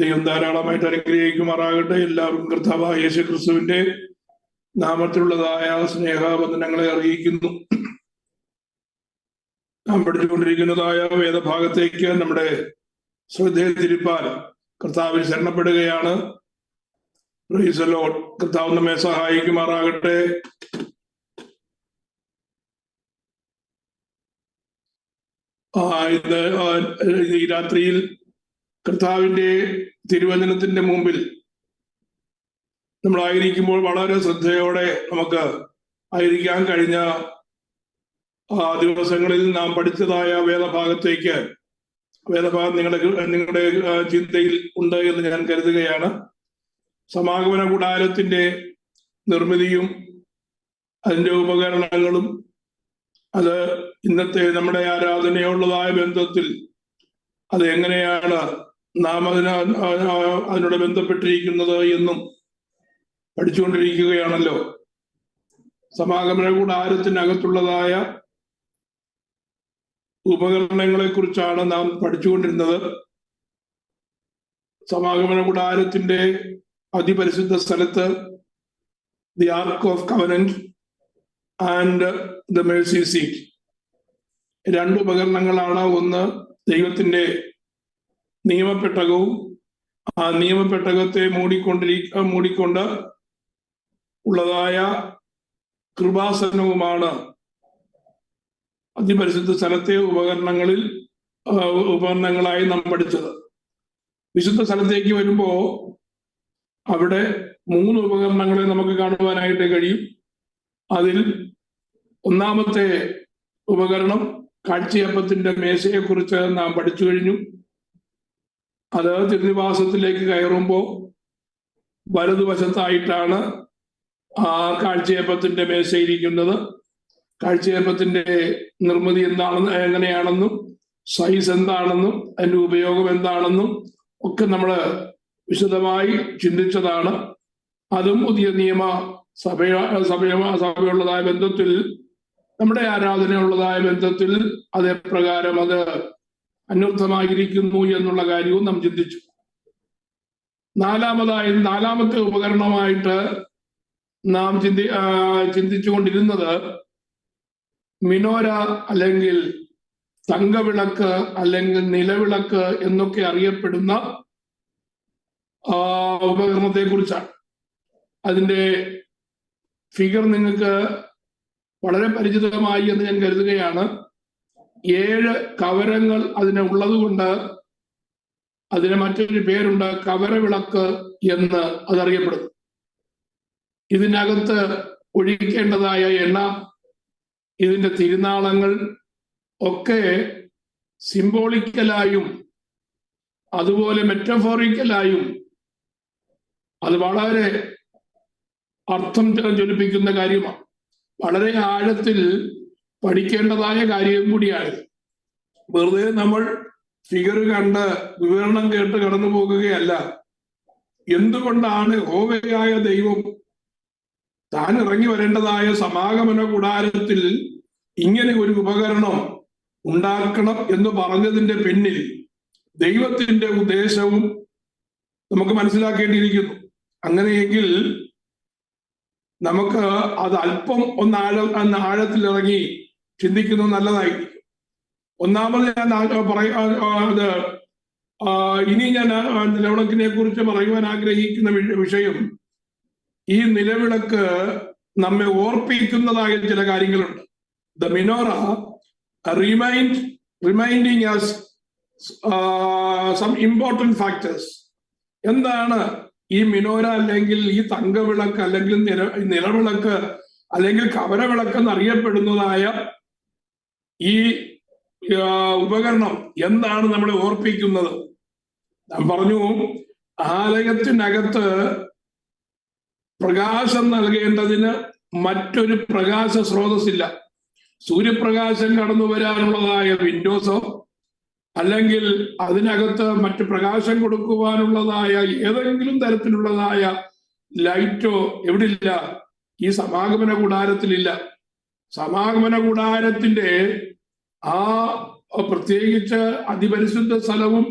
ദൈവം ധാരാളമായിട്ട് അനുഗ്രഹിക്കുമാറാകട്ടെ. എല്ലാവർക്കും കർത്താവായ യേശു ക്രിസ്തുവിന്റെ നാമത്തിലുള്ളതായ സ്നേഹവന്ദനങ്ങളെ അറിയിക്കുന്നു. നാം പഠിച്ചുകൊണ്ടിരിക്കുന്നതായ വേദഭാഗത്തേക്ക് നമ്മുടെ ശ്രദ്ധയെ തിരിപ്പാൻ കർത്താവിൽ ശരണപ്പെടുകയാണ്. Price the Lord. കർത്താവ് നമ്മെ സഹായിക്കുമാറാകട്ടെ. ഈ രാത്രിയിൽ കർത്താവിന്റെ തിരുവചനത്തിന്റെ മുമ്പിൽ നമ്മളായിരിക്കുമ്പോൾ വളരെ ശ്രദ്ധയോടെ നമുക്ക് ആയിരിക്കാൻ കഴിഞ്ഞ ദിവസങ്ങളിൽ നാം പഠിച്ചതായ വേദഭാഗത്തേക്ക് വേദഭാഗം നിങ്ങളുടെ ചിന്തയിൽ ഉണ്ട് എന്ന് ഞാൻ കരുതുകയാണ്. സമാഗമന കൂടാരത്തിന്റെ നിർമ്മിതിയും അതിന്റെ ഉപകരണങ്ങളും അത് ഇന്നത്തെ നമ്മുടെ ആരാധനയോടുള്ളതായ ബന്ധത്തിൽ അത് എങ്ങനെയാണ് നാം അതിനോട് ബന്ധപ്പെട്ടിരിക്കുന്നത് എന്നും പഠിച്ചുകൊണ്ടിരിക്കുകയാണല്ലോ. സമാഗമന കൂടാരത്തിനകത്തുള്ളതായ ഉപകരണങ്ങളെ കുറിച്ചാണ് നാം പഠിച്ചുകൊണ്ടിരുന്നത്. സമാഗമന കൂടാരത്തിന്റെ അതിപരിശുദ്ധ സ്ഥലത്ത് the arc of covenant and the Mercy seat, രണ്ട് ഉപകരണങ്ങളാണ്. ഒന്ന് ദൈവത്തിന്റെ നിയമപ്പെട്ടകവും ആ നിയമപ്പെട്ടകത്തെ മൂടിക്കൊണ്ട് ഉള്ളതായ കൃപാസനവുമാണ് അതിപരിശുദ്ധ സ്ഥലത്തെ ഉപകരണങ്ങളായി നാം പഠിച്ചത്. വിശുദ്ധ സ്ഥലത്തേക്ക് വരുമ്പോ അവിടെ 3 ഉപകരണങ്ങളെ നമുക്ക് കാണുവാനായിട്ട് കഴിയും. അതിൽ ഒന്നാമത്തെ ഉപകരണം കാഴ്ചയപ്പത്തിന്റെ മേശയെ കുറിച്ച് നാം പഠിച്ചു കഴിഞ്ഞു. അത് തിരുനിവാസത്തിലേക്ക് കയറുമ്പോൾ വലതുവശത്തായിട്ടാണ് ആ കാഴ്ചയപ്പത്തിന്റെ മേശയിരിക്കുന്നത്. കാഴ്ചയപ്പത്തിന്റെ നിർമ്മിതി എങ്ങനെയാണെന്നും സൈസ് എന്താണെന്നും അതിന്റെ ഉപയോഗം എന്താണെന്നും ഒക്കെ നമ്മൾ വിശദമായി ചിന്തിച്ചതാണ്. അതും പുതിയ നിയമ സഭയുള്ളതായ ബന്ധത്തിൽ, നമ്മുടെ ആരാധനയുള്ളതായ ബന്ധത്തിൽ അതേപ്രകാരം അത് അന്വർത്ഥമായിരിക്കുന്നു എന്നുള്ള കാര്യവും നാം ചിന്തിച്ചു. നാലാമത്തെ ഉപകരണമായിട്ട് നാം ചിന്തിച്ചുകൊണ്ടിരുന്നത് മിനോര അല്ലെങ്കിൽ തങ്കവിളക്ക് അല്ലെങ്കിൽ നിലവിളക്ക് എന്നൊക്കെ അറിയപ്പെടുന്ന ഉപകരണത്തെ കുറിച്ചാണ്. അതിന്റെ ഫിഗർ നിങ്ങൾക്ക് വളരെ പരിചിതമായി എന്ന് ഞാൻ കരുതുകയാണ്. 7 കവരങ്ങൾ അതിന് ഉള്ളത് കൊണ്ട് അതിന് മറ്റൊരു പേരുണ്ട്, കവരവിളക്ക് എന്ന് അതറിയപ്പെടുന്നു. ഇതിനകത്ത് ഒഴിക്കേണ്ടതായ എണ്ണ, ഇതിന്റെ തിരുനാളങ്ങൾ ഒക്കെ സിംബോളിക്കലായും അതുപോലെ മെറ്റഫോറിക്കലായും അത് വളരെ അർത്ഥം ജ്വലിപ്പിക്കുന്ന കാര്യമാണ്. വളരെ ആഴത്തിൽ പഠിക്കേണ്ടതായ കാര്യം കൂടിയാണ്. വെറുതെ നമ്മൾ ഫിഗർ കണ്ട് വിവരണം കേട്ട് കടന്നു പോകുകയല്ല. എന്തുകൊണ്ടാണ് യഹോവയായ ദൈവം താൻ ഇറങ്ങി വരേണ്ടതായ സമാഗമന കൂടാരത്തിൽ ഇങ്ങനെ ഒരു ഉപകരണം ഉണ്ടാക്കണം എന്ന് പറഞ്ഞതിന്റെ പിന്നിൽ ദൈവത്തിന്റെ ഉദ്ദേശവും നമുക്ക് മനസ്സിലാക്കേണ്ടിയിരിക്കുന്നു. അങ്ങനെയെങ്കിൽ നമുക്ക് അത് അല്പം ആഴത്തിലിറങ്ങി ചിന്തിക്കുന്നത് നല്ലതായിരിക്കും. ഒന്നാമത് ഇനി ഞാൻ നിലവിളക്കിനെ കുറിച്ച് പറയുവാൻ ആഗ്രഹിക്കുന്ന വിഷയം, ഈ നിലവിളക്ക് നമ്മെ ഓർപ്പിക്കുന്നതായ ചില കാര്യങ്ങളുണ്ട്. The menorah reminding us some important factors. എന്താണ് ഈ മിനോര അല്ലെങ്കിൽ ഈ തങ്കവിളക്ക് അല്ലെങ്കിൽ നിലവിളക്ക് അല്ലെങ്കിൽ കവരവിളക്ക് എന്നറിയപ്പെടുന്നതായ ഈ ഉപകരണം എന്താണ് നമ്മളെ ഓർപ്പിക്കുന്നത്? ഞാൻ പറഞ്ഞു, ആലയത്തിനകത്ത് പ്രകാശം നൽകേണ്ടതിന് മറ്റൊരു പ്രകാശ സ്രോതസ്സില്ല. സൂര്യപ്രകാശം കടന്നു വരാനുള്ളതായ വിൻഡോസോ അല്ലെങ്കിൽ അതിനകത്ത് മറ്റു പ്രകാശം കൊടുക്കുവാനുള്ളതായ ഏതെങ്കിലും തരത്തിലുള്ളതായ ലൈറ്റോ എവിടില്ല? ഈ സമാഗമന കൂടാരത്തിലില്ല. സമാഗമന കൂടാരത്തിന്റെ ആ പ്രത്യേകിച്ച് അതിപരിശുദ്ധ സ്ഥലവും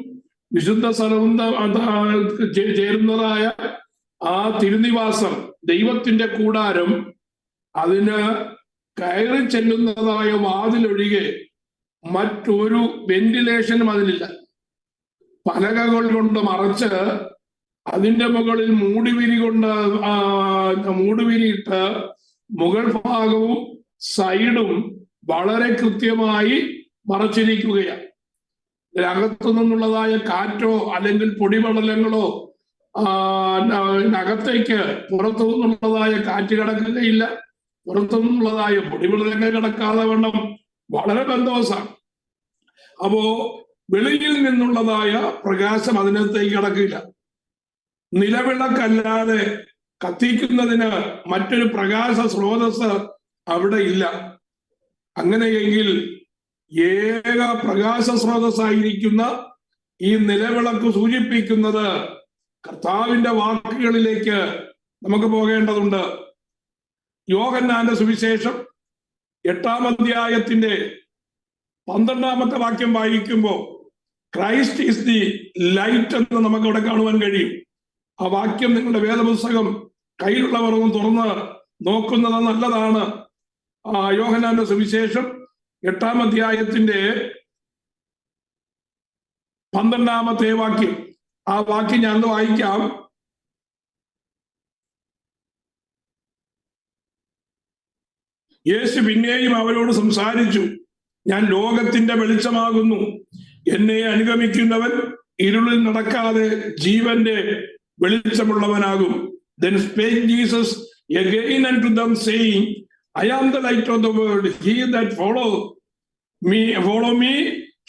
വിശുദ്ധ സ്ഥലവും ചേരുന്നതായ ആ തിരുനിവാസം, ദൈവത്തിന്റെ കൂടാരം, അതിന് കയറി ചെല്ലുന്നതായ വാതിലൊഴികെ മറ്റൊരു വെന്റിലേഷനും അതിലില്ല. പലകകൾ കൊണ്ട് മറച്ച് അതിന്റെ മുകളിൽ മൂടുവിരിയിട്ട് മുകൾ ഭാഗവും സൈഡും വളരെ കൃത്യമായി മറച്ചിരിക്കുകയാണ്. ഇതിനകത്തു നിന്നുള്ളതായ കാറ്റോ അല്ലെങ്കിൽ പൊടിപടലങ്ങളോ അകത്തേക്ക് പുറത്തു നിന്നുള്ളതായ കാറ്റ് കിടക്കുകയില്ല. പുറത്തു നിന്നുള്ളതായ പൊടിപടലങ്ങൾ കിടക്കാതെ വണ്ണം വളരെ ബന്ധവസാണ്. അപ്പോ വെളിയിൽ നിന്നുള്ളതായ പ്രകാശം അതിനകത്തേക്ക് കിടക്കില്ല. നിലവിളക്കല്ലാതെ കത്തിക്കുന്നതിന് മറ്റൊരു പ്രകാശ സ്രോതസ് അവിടെ ഇല്ല. അങ്ങനെയെങ്കിൽ ഏക പ്രകാശ സ്രോതസ്സായിരിക്കുന്ന ഈ നിലവിളക്ക് സൂചിപ്പിക്കുന്നത് കർത്താവിന്റെ വാക്കുകളിലേക്ക് നമുക്ക് പോകേണ്ടതുണ്ട്. യോഹന്നാന്റെ സുവിശേഷം 8-ാം അധ്യായത്തിന്റെ 12-ാമത്തെ വാക്യം വായിക്കുമ്പോൾ ക്രൈസ്റ്റ് ഈസ് ദി ലൈറ്റ് എന്ന് നമുക്ക് ഇവിടെ കാണുവാൻ കഴിയും. ആ വാക്യം നിങ്ങളുടെ വേദപുസ്തകം കയ്യിലുള്ളവർ ഒന്ന് തുറന്ന് നോക്കുന്നത് നല്ലതാണ്. യോഹന്നാന്റെ സുവിശേഷം 8-ാം അധ്യായത്തിന്റെ 12-ാമത്തെ വാക്യം. ആ വാക്യം ഞാൻ വായിക്കാം. യേശു പിന്നെയും അവരോട് സംസാരിച്ചു, ഞാൻ ലോകത്തിന്റെ വെളിച്ചമാകുന്നു. എന്നെ അനുഗമിക്കുന്നവൻ ഇരുളിൽ നടക്കാതെ ജീവന്റെ വെളിച്ചമുള്ളവനാകും. Then spake Jesus again unto them, saying, I am the light of the world. He that follow me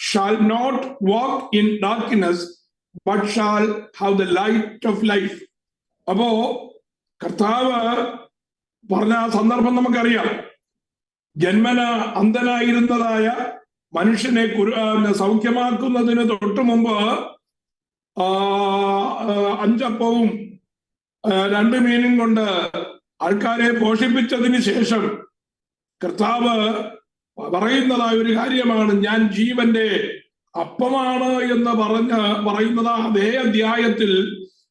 shall not walk in darkness, but shall have the light of life. അപ്പോ കർത്താവ് പറഞ്ഞ ആ സന്ദർഭം നമുക്കറിയാം. ജന്മന അന്ധനായിരുന്നതായ മനുഷ്യനെ സൗഖ്യമാക്കുന്നതിന് തൊട്ടു മുമ്പ് 5 അപ്പവും 2 മീനും കൊണ്ട് ആൾക്കാരെ പോഷിപ്പിച്ചതിന് ശേഷം കർത്താവ് പറയുന്നതായ ഒരു കാര്യമാണ്, ഞാൻ ജീവന്റെ അപ്പമാണ് എന്ന് പറയുന്നത് അതേ അധ്യായത്തിൽ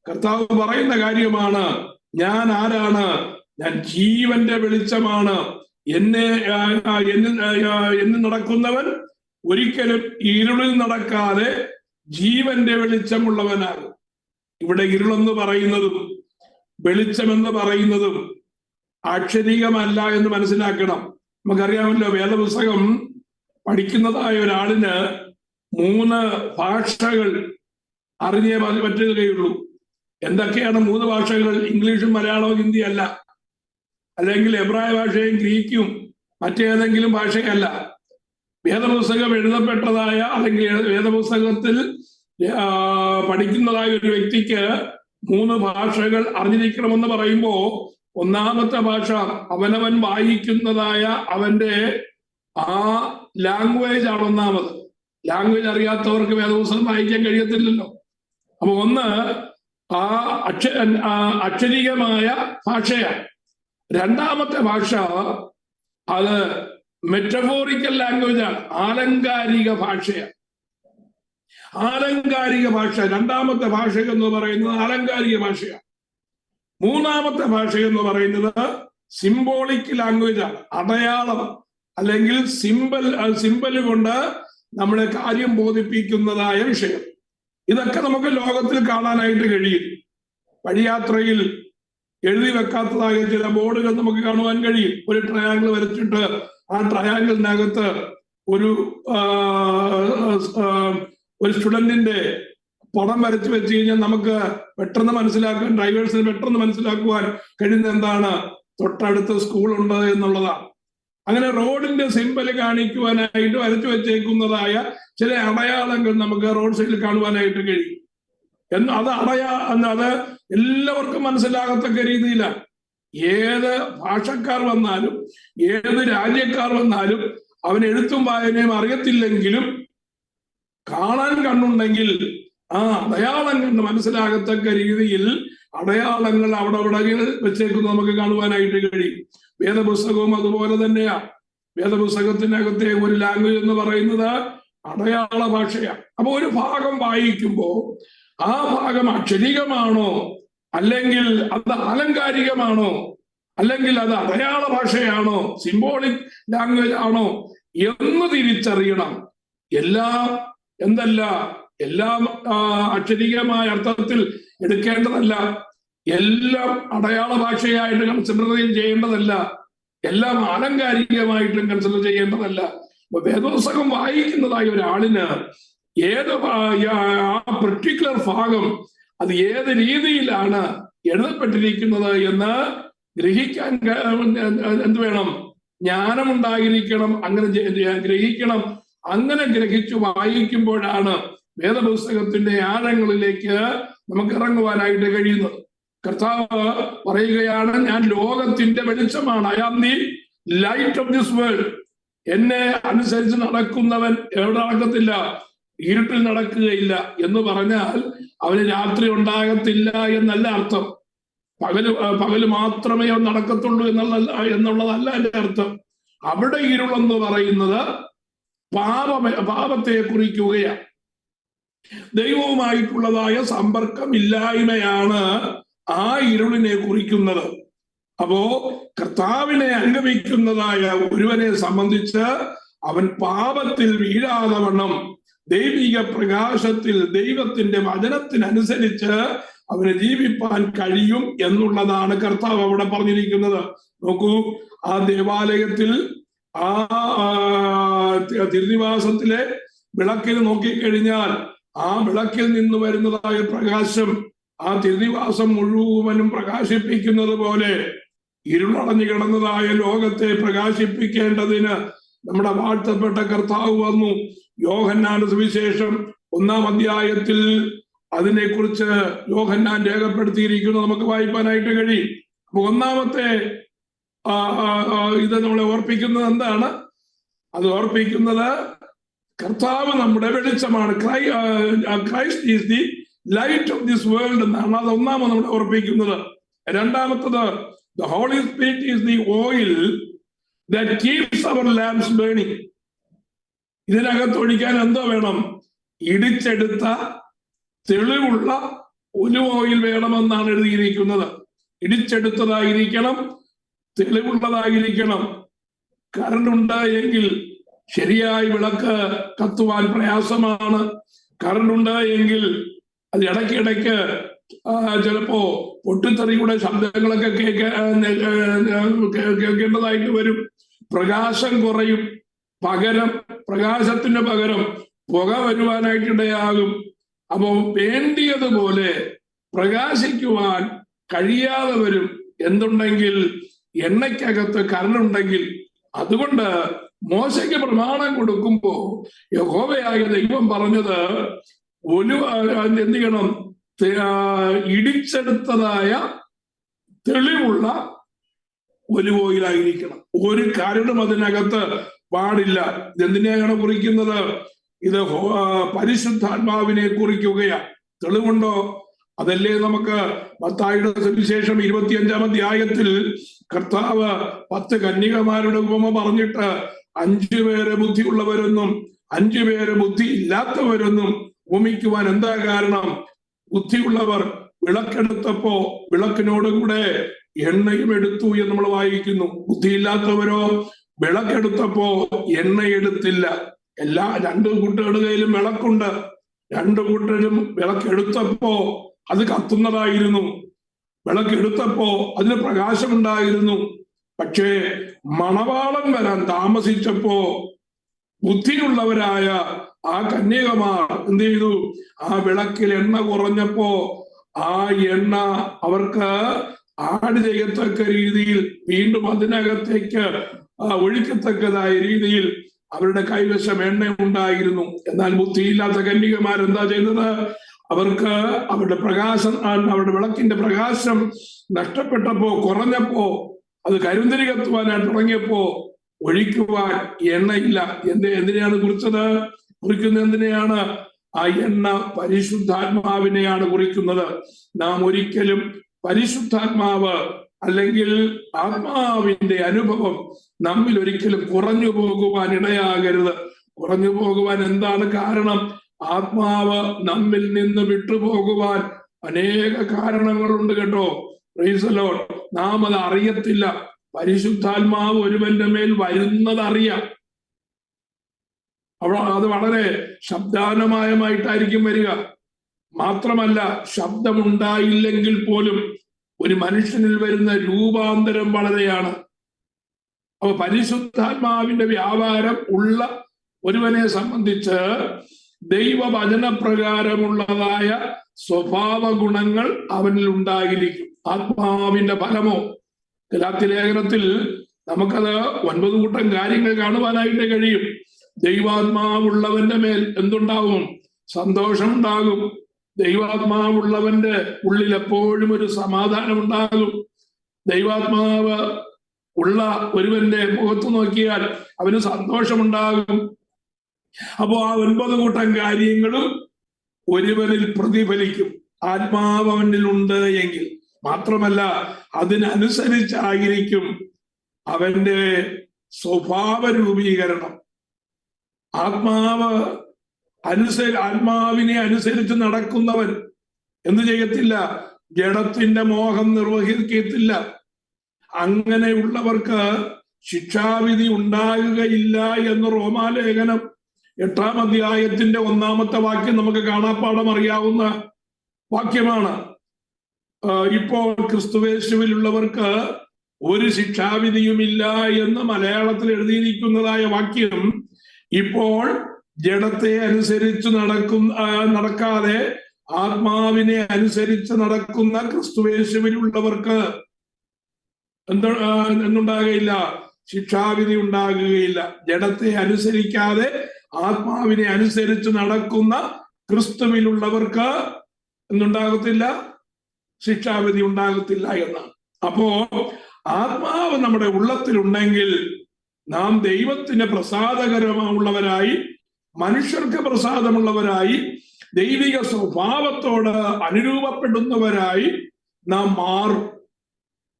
കർത്താവ് പറയുന്ന കാര്യമാണ്, ഞാൻ ആരാണ്? ഞാൻ ജീവന്റെ വെളിച്ചമാണ്. എന്നിൽ നടക്കുന്നവൻ ഒരിക്കലും ഇരുളിൽ നടക്കാതെ ജീവന്റെ വെളിച്ചമുള്ളവനാകും. ഇവിടെ ഇരുളെന്ന് പറയുന്നതും വെളിച്ചമെന്ന് പറയുന്നതും അക്ഷരീകമല്ല എന്ന് മനസ്സിലാക്കണം. നമുക്കറിയാമല്ലോ, വേദപുസ്തകം പഠിക്കുന്നതായ ഒരാളിന് 3 ഭാഷകൾ അറിഞ്ഞേ പറ്റുകയുള്ളൂ. എന്തൊക്കെയാണ് 3 ഭാഷകൾ? ഇംഗ്ലീഷും മലയാളവും ഹിന്ദി അല്ല, അല്ലെങ്കിൽ എബ്രായ ഭാഷയും ഗ്രീക്കും മറ്റേതെങ്കിലും ഭാഷയല്ല. വേദപുസ്തകം എഴുതപ്പെട്ടതായ അല്ലെങ്കിൽ വേദപുസ്തകത്തിൽ പഠിക്കുന്നതായ ഒരു വ്യക്തിക്ക് 3 ഭാഷകൾ അറിഞ്ഞിരിക്കണമെന്ന് പറയുമ്പോ, ഒന്നാമത്തെ ഭാഷ അവനവൻ വായിക്കുന്നതായ അവന്റെ ആ ലാംഗ്വേജ് ആണ് ഒന്നാമത്. ലാംഗ്വേജ് അറിയാത്തവർക്ക് വേദപുസ്തകം വായിക്കാൻ കഴിയത്തില്ലല്ലോ. അപ്പൊ ഒന്ന് ആ അക്ഷരീകമായ ഭാഷയാണ്. രണ്ടാമത്തെ ഭാഷ അത് മെറ്റഫോറിക്കൽ ലാംഗ്വേജ് ആണ്, ആലങ്കാരിക ഭാഷയാണ്. ആലങ്കാരിക ഭാഷ, രണ്ടാമത്തെ ഭാഷ എന്ന് പറയുന്നത് ആലങ്കാരിക ഭാഷയാണ്. മൂന്നാമത്തെ ഭാഷ എന്ന് പറയുന്നത് സിംബോളിക് ലാംഗ്വേജ് ആണ്, അടയാളം അല്ലെങ്കിൽ സിമ്പല് കൊണ്ട് നമ്മളെ കാര്യം ബോധിപ്പിക്കുന്നതായ വിഷയം. ഇതൊക്കെ നമുക്ക് ലോകത്തിൽ കാണാനായിട്ട് കഴിയും. വഴിയാത്രയിൽ എഴുതി വെക്കാത്തതായ ചില ബോർഡുകൾ നമുക്ക് കാണുവാൻ കഴിയും. ഒരു ട്രയാങ്കിൾ വരച്ചിട്ട് ആ ട്രയാങ്കിളിനകത്ത് ഒരു സ്റ്റുഡന്റിന്റെ പടം വരച്ചു വെച്ച് കഴിഞ്ഞാൽ നമുക്ക് പെട്ടെന്ന് മനസ്സിലാക്കാൻ, ഡ്രൈവേഴ്സിന് പെട്ടെന്ന് മനസ്സിലാക്കുവാൻ കഴിയുന്ന എന്താണ്? തൊട്ടടുത്ത് സ്കൂളുണ്ട് എന്നുള്ളതാണ്. അങ്ങനെ റോഡിന്റെ സിമ്പല് കാണിക്കുവാനായിട്ട് വരച്ചു വെച്ചേക്കുന്നതായ ചില അടയാളങ്ങൾ നമുക്ക് റോഡ് സൈഡിൽ കാണുവാനായിട്ട് കഴിയും. അത് എല്ലാവർക്കും മനസ്സിലാകത്തക്ക രീതിയിലാണ്. ഏത് ഭാഷക്കാർ വന്നാലും ഏത് രാജ്യക്കാർ വന്നാലും അവൻ എഴുത്തും വായനയും അറിയത്തില്ലെങ്കിലും കാണാൻ കണ്ണുണ്ടെങ്കിൽ ആ അടയാളം കണ്ട് മനസ്സിലാകത്തക്ക രീതിയിൽ അടയാളങ്ങൾ അവിടെ വെച്ചേക്കുന്നത് നമുക്ക് കാണുവാനായിട്ട് കഴിയും. വേദപുസ്തകവും അതുപോലെ തന്നെയാ. വേദപുസ്തകത്തിനകത്തെ ഒരു ലാംഗ്വേജ് എന്ന് പറയുന്നത് അടയാള ഭാഷയാണ്. അപ്പൊ ഒരു ഭാഗം വായിക്കുമ്പോൾ ആ ഭാഗം അക്ഷരികമാണോ, അല്ലെങ്കിൽ അത് ആലങ്കാരികമാണോ, അല്ലെങ്കിൽ അത് അടയാള ഭാഷയാണോ, സിംബോളിക് ലാംഗ്വേജ് ആണോ എന്ന് തിരിച്ചറിയണം. എല്ലാം അക്ഷരികമായ അർത്ഥത്തിൽ എടുക്കേണ്ടതല്ല, എല്ലാം അടയാള ഭാഷയായിട്ട് കൺസിഡർ ചെയ്യേണ്ടതല്ല, എല്ലാം ആലങ്കാരികമായിട്ടും കൺസിഡർ ചെയ്യേണ്ടതല്ല. വേദപുസ്തകം വായിക്കുന്നതായ ഒരാളിന് ഏത് ആ പെർട്ടിക്കുലർ ഭാഗം അത് ഏത് രീതിയിലാണ് എഴുതപ്പെട്ടിരിക്കുന്നത് എന്ന് ഗ്രഹിക്കാൻ എന്ത് വേണം? ജ്ഞാനമുണ്ടായിരിക്കണം. അങ്ങനെ ഗ്രഹിക്കണം. അങ്ങനെ ഗ്രഹിച്ചു വായിക്കുമ്പോഴാണ് വേദപുസ്തകത്തിന്റെ ആഴങ്ങളിലേക്ക് നമുക്ക് ഇറങ്ങുവാനായിട്ട് കഴിയുന്നത്. കർത്താവ് പറയുകയാണ്, ഞാൻ ലോകത്തിന്റെ വെളിച്ചമാണ്. I am the light of this world. എന്നെ അനുസരിച്ച് നടക്കുന്നവൻ എവിടെ നടക്കത്തില്ല? ഇരുട്ടിൽ നടക്കുകയില്ല. എന്ന് പറഞ്ഞാൽ അവന് രാത്രി ഉണ്ടാകത്തില്ല എന്നല്ല അർത്ഥം. പകല് മാത്രമേ അവൻ നടക്കത്തുള്ളൂ എന്നുള്ളതല്ല എന്റെ അർത്ഥം. അവിടെ ഇരുളെന്ന് പറയുന്നത് പാപത്തെ കുറിക്കുകയാണ്. ദൈവവുമായിട്ടുള്ളതായ സമ്പർക്കമില്ലായ്മയാണ് ആ ഇരുളിനെ കുറിക്കുന്നത്. അപ്പോ കർത്താവിനെ അംഗീകരിക്കുന്നതായ ഒരുവനെ സംബന്ധിച്ച് അവൻ പാപത്തിൽ വീഴാതെ വണ്ണം ദൈവിക പ്രകാശത്തിൽ ദൈവത്തിന്റെ വചനത്തിനനുസരിച്ച് അവന് ജീവിപ്പാൻ കഴിയും എന്നുള്ളതാണ് കർത്താവ് അവിടെ പറഞ്ഞിരിക്കുന്നത്. നോക്കൂ, ആ ദേവാലയത്തിൽ ആ തിരുനിവാസത്തിലെ വിളക്കിൽ നോക്കിക്കഴിഞ്ഞാൽ ആ വിളക്കിൽ നിന്ന് വരുന്നതായ പ്രകാശം ആ തിരുനിവാസം മുഴുവനും പ്രകാശിപ്പിക്കുന്നത് പോലെ ഇരുളടഞ്ഞു കിടന്നതായ ലോകത്തെ പ്രകാശിപ്പിക്കേണ്ടതിന് നമ്മുടെ വാഴ്ത്തപ്പെട്ട കർത്താവ് വന്നു. യോഹന്നാന്റെ സുവിശേഷം 1-ാം അധ്യായത്തിൽ അതിനെക്കുറിച്ച് യോഹന്നാൻ രേഖപ്പെടുത്തിയിരിക്കുന്നത് നമുക്ക് വായിക്കാനായിട്ട് കഴിയും. അപ്പൊ ഒന്നാമത്തെ ഇത് നമ്മളെ ഓർപ്പിക്കുന്നത് എന്താണ്? അത് ഓർപ്പിക്കുന്നത് കർത്താവ് നമ്മുടെ വെളിച്ചമാണ്. Christ is the light of this world എന്നാണ്. അത് ഒന്നാമത് നമ്മളെ ഓർപ്പിക്കുന്നത്. രണ്ടാമത്തത്, the holy spirit is the oil that keeps our lamps burning. ഇതിനകത്ത് ഒഴിക്കാൻ എന്തോ വേണം? ഇടിച്ചെടുത്ത തെളിവുള്ള ഒലിവ് ഓയിൽ വേണമെന്നാണ് എഴുതിയിരിക്കുന്നത്. ഇടിച്ചെടുത്തതായിരിക്കണം, തെളിവുള്ളതായിരിക്കണം. കറണ്ട് ഉണ്ടായെങ്കിൽ ശരിയായി വിളക്ക് കത്തുവാൻ പ്രയാസമാണ്. കറണ്ട് ഉണ്ടായെങ്കിൽ അത് ഇടയ്ക്കിടയ്ക്ക് ചിലപ്പോ പൊട്ടിത്തെറിയുടെ ശബ്ദങ്ങളൊക്കെ കേൾക്കേണ്ടതായിട്ട് വരും. പ്രകാശം കുറയും. പ്രകാശത്തിന് പകരം പുക വരുവാനായിട്ടിടയാകും. അപ്പോ വേണ്ടിയതുപോലെ പ്രകാശിക്കുവാൻ കഴിയാതെ വരും. എന്തുണ്ടെങ്കിൽ? എണ്ണയ്ക്കകത്ത് കരണ്ടുണ്ടെങ്കിൽ. അതുകൊണ്ട് മോശയ്ക്ക് പ്രമാണം കൊടുക്കുമ്പോ യഹോവയായ ദൈവം പറഞ്ഞത് എന്ത് ചെയ്യണം? ഇടിച്ചെടുത്തതായ തെളിവുള്ള ഒലിവ് ഓയിലായിരിക്കണം. ഒരു കരടും അതിനകത്ത് പാടില്ല. ഇതെന്തിനെയാണ് കുറിക്കുന്നത്? ഇത് പരിശുദ്ധാത്മാവിനെ കുറിക്കുകയാണ്. തെളിവുണ്ടോ? അതല്ലേ നമുക്ക് മത്തായിയുടെ സുവിശേഷം 25-ാം അധ്യായത്തിൽ കർത്താവ് 10 കന്യകമാരുടെ ഉപമ പറഞ്ഞിട്ട് 5 പേര് ബുദ്ധിയുള്ളവരെന്നും 5 പേര് ബുദ്ധി ഇല്ലാത്തവരെന്നും ഉപമിക്കുവാൻ എന്താ കാരണം? ബുദ്ധിയുള്ളവർ വിളക്കെടുത്തപ്പോ വിളക്കിനോടുകൂടെ എണ്ണയും എടുത്തു എന്ന് നമ്മൾ വായിക്കുന്നു. ബുദ്ധിയില്ലാത്തവരോ വിളക്കെടുത്തപ്പോ എണ്ണയെടുത്തില്ല. എല്ലാ 2 കൂട്ടരുടെ കയ്യിലും വിളക്കുണ്ട്. 2 കൂട്ടരും വിളക്കെടുത്തപ്പോ അത് കത്തുന്നതായിരുന്നു. വിളക്കെടുത്തപ്പോ അതിന് പ്രകാശമുണ്ടായിരുന്നു. പക്ഷേ മണവാളൻ വരാൻ താമസിച്ചപ്പോ ബുദ്ധിയുള്ളവരായ ആ കന്യകമാർ എന്ത് ചെയ്തു? ആ വിളക്കിൽ എണ്ണ കുറഞ്ഞപ്പോ ആ എണ്ണ അവർക്ക് ആഡ് ചെയ്യത്തക്ക രീതിയിൽ വീണ്ടും അതിനകത്തേക്ക് ഒഴിക്കത്തക്കതായ രീതിയിൽ അവരുടെ കൈവശം എണ്ണ ഉണ്ടായിരുന്നു. എന്നാൽ ബുദ്ധിയില്ലാത്ത കന്യകമാരെന്താ ചെയ്തത്? അവർക്ക് അവരുടെ വിളക്കിന്റെ പ്രകാശം നഷ്ടപ്പെട്ടപ്പോ, കുറഞ്ഞപ്പോ, അത് കരിന്തിരി കത്തുവാനായിട്ട് തുടങ്ങിയപ്പോ ഒഴിക്കുവാൻ എണ്ണയില്ല. എന്തിനെയാണ് കുറിക്കുന്നത്? എന്തിനെയാണ്? ആ എണ്ണ പരിശുദ്ധാത്മാവിനെയാണ് കുറിക്കുന്നത്. നാം ഒരിക്കലും പരിശുദ്ധാത്മാവ് അല്ലെങ്കിൽ ആത്മാവിന്റെ അനുഭവം നമ്മിൽ ഒരിക്കലും കുറഞ്ഞു പോകുവാൻ ഇടയാകരുത്. കുറഞ്ഞു പോകുവാൻ എന്താണ് കാരണം? ആത്മാവ് നമ്മിൽ നിന്ന് വിട്ടുപോകുവാൻ അനേക കാരണങ്ങളുണ്ട് കേട്ടോ. Price the Lord. നാം അത് അറിയത്തില്ല. പരിശുദ്ധാത്മാവ് ഒരുവന്റെ മേൽ വരുന്നത് അറിയാം. അത് വളരെ ശബ്ദാനമായിട്ടായിരിക്കും വരിക. മാത്രമല്ല, ശബ്ദമുണ്ടായില്ലെങ്കിൽ പോലും ഒരു മനുഷ്യനിൽ വരുന്ന രൂപാന്തരം വളരെയാണ്. അപ്പൊ പരിശുദ്ധാത്മാവിന്റെ വ്യാപാരം ഉള്ള ഒരുവനെ സംബന്ധിച്ച് ദൈവവചനപ്രകാരമുള്ളതായ സ്വഭാവ ഗുണങ്ങൾ അവനിൽ ഉണ്ടായിരിക്കും. ആത്മാവിന്റെ ഫലമോ? ഗലാത്യലേഖനത്തിൽ നമുക്കത് 9 കൂട്ടം കാര്യങ്ങൾ കാണുവാനായിട്ട് കഴിയും. ദൈവാത്മാവുള്ളവന്റെ മേൽ എന്തുണ്ടാവും? സന്തോഷം ഉണ്ടാകും. ദൈവാത്മാവുള്ളവന്റെ ഉള്ളിൽ എപ്പോഴും ഒരു സമാധാനം ഉണ്ടാകും. ദൈവാത്മാവ് ഉള്ള ഒരുവന്റെ മുഖത്ത് നോക്കിയാൽ അവന് സന്തോഷമുണ്ടാകും. അപ്പോ ആ 9 കൂട്ടം കാര്യങ്ങളും ഒരുവനിൽ പ്രതിഫലിക്കും, ആത്മാവ് അവനിൽ ഉണ്ട് എങ്കിൽ. മാത്രമല്ല, അതിനനുസരിച്ചായിരിക്കും അവന്റെ സ്വഭാവ രൂപീകരണം. ആത്മാവിനെ അനുസരിച്ച് നടക്കുന്നവൻ എന്ത് ചെയ്യത്തില്ല? ജഡത്തിന്റെ മോഹം നിർവഹിക്കത്തില്ല. അങ്ങനെയുള്ളവർക്ക് ശിക്ഷാവിധി ഉണ്ടാകുകയില്ല എന്ന് റോമാലേഖനം 8-ാം അധ്യായത്തിന്റെ 1-ാമത്തെ വാക്യം നമുക്ക് കാണാപ്പാടം അറിയാവുന്ന വാക്യമാണ്. ഇപ്പോൾ ക്രിസ്തുവേശുവിലുള്ളവർക്ക് ഒരു ശിക്ഷാവിധിയുമില്ല എന്ന് മലയാളത്തിൽ എഴുതിയിരിക്കുന്നതായ വാക്യം ഇപ്പോൾ ജഡത്തെ അനുസരിച്ച് നടക്കാതെ ആത്മാവിനെ അനുസരിച്ച് നടക്കുന്ന ക്രിസ്തുവേശുവിലുള്ളവർക്ക് എന്തുണ്ടാകുകയില്ല? ശിക്ഷാവിധി ഉണ്ടാകുകയില്ല. ജഡത്തെ അനുസരിക്കാതെ ആത്മാവിനെ അനുസരിച്ച് നടക്കുന്ന ക്രിസ്തുവിലുള്ളവർക്ക് എന്തുണ്ടാകത്തില്ല? ശിക്ഷാവിധി ഉണ്ടാകത്തില്ല എന്നാണ്. അപ്പോ ആത്മാവ് നമ്മുടെ ഉള്ളത്തിലുണ്ടെങ്കിൽ നാം ദൈവത്തിന് പ്രസാദകരമുള്ളവരായി, മനുഷ്യർക്ക് പ്രസാദമുള്ളവരായി, ദൈവിക സ്വഭാവത്തോട് അനുരൂപപ്പെടുന്നവരായി നാം മാറും.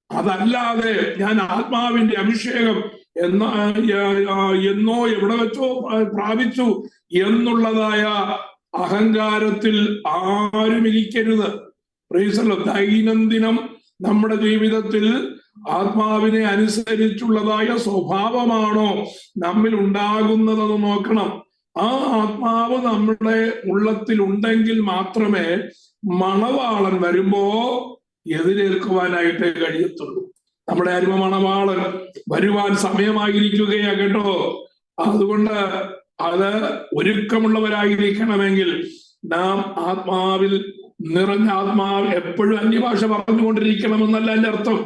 അതല്ലാതെ ഞാൻ ആത്മാവിന്റെ അഭിഷേകം എന്നോ എവിടെ വെച്ചോ പ്രാപിച്ചു എന്നുള്ളതായ അഹങ്കാരത്തിൽ ആരും ഇരിക്കരുത്. ദൈനംദിനം നമ്മുടെ ജീവിതത്തിൽ ആത്മാവിനെ അനുസരിച്ചുള്ളതായ സ്വഭാവമാണോ നമ്മിൽ ഉണ്ടാകുന്നതെന്ന് നോക്കണം. ആ ആത്മാവ് നമ്മുടെ ഉള്ളത്തിൽ ഉണ്ടെങ്കിൽ മാത്രമേ മണവാളൻ വരുമ്പോ എതിരേൽക്കുവാനായിട്ട് കഴിയത്തുള്ളൂ. നമ്മുടെ അരുമ മണവാളൻ വരുവാൻ സമയമായിരിക്കുകയാ കേട്ടോ. അതുകൊണ്ട് അത് ഒരുക്കമുള്ളവരായിരിക്കണമെങ്കിൽ നാം ആത്മാവിൽ നിറഞ്ഞ എപ്പോഴും അന്യഭാഷ പറഞ്ഞുകൊണ്ടിരിക്കണമെന്നല്ല എൻ്റെ അർത്ഥം.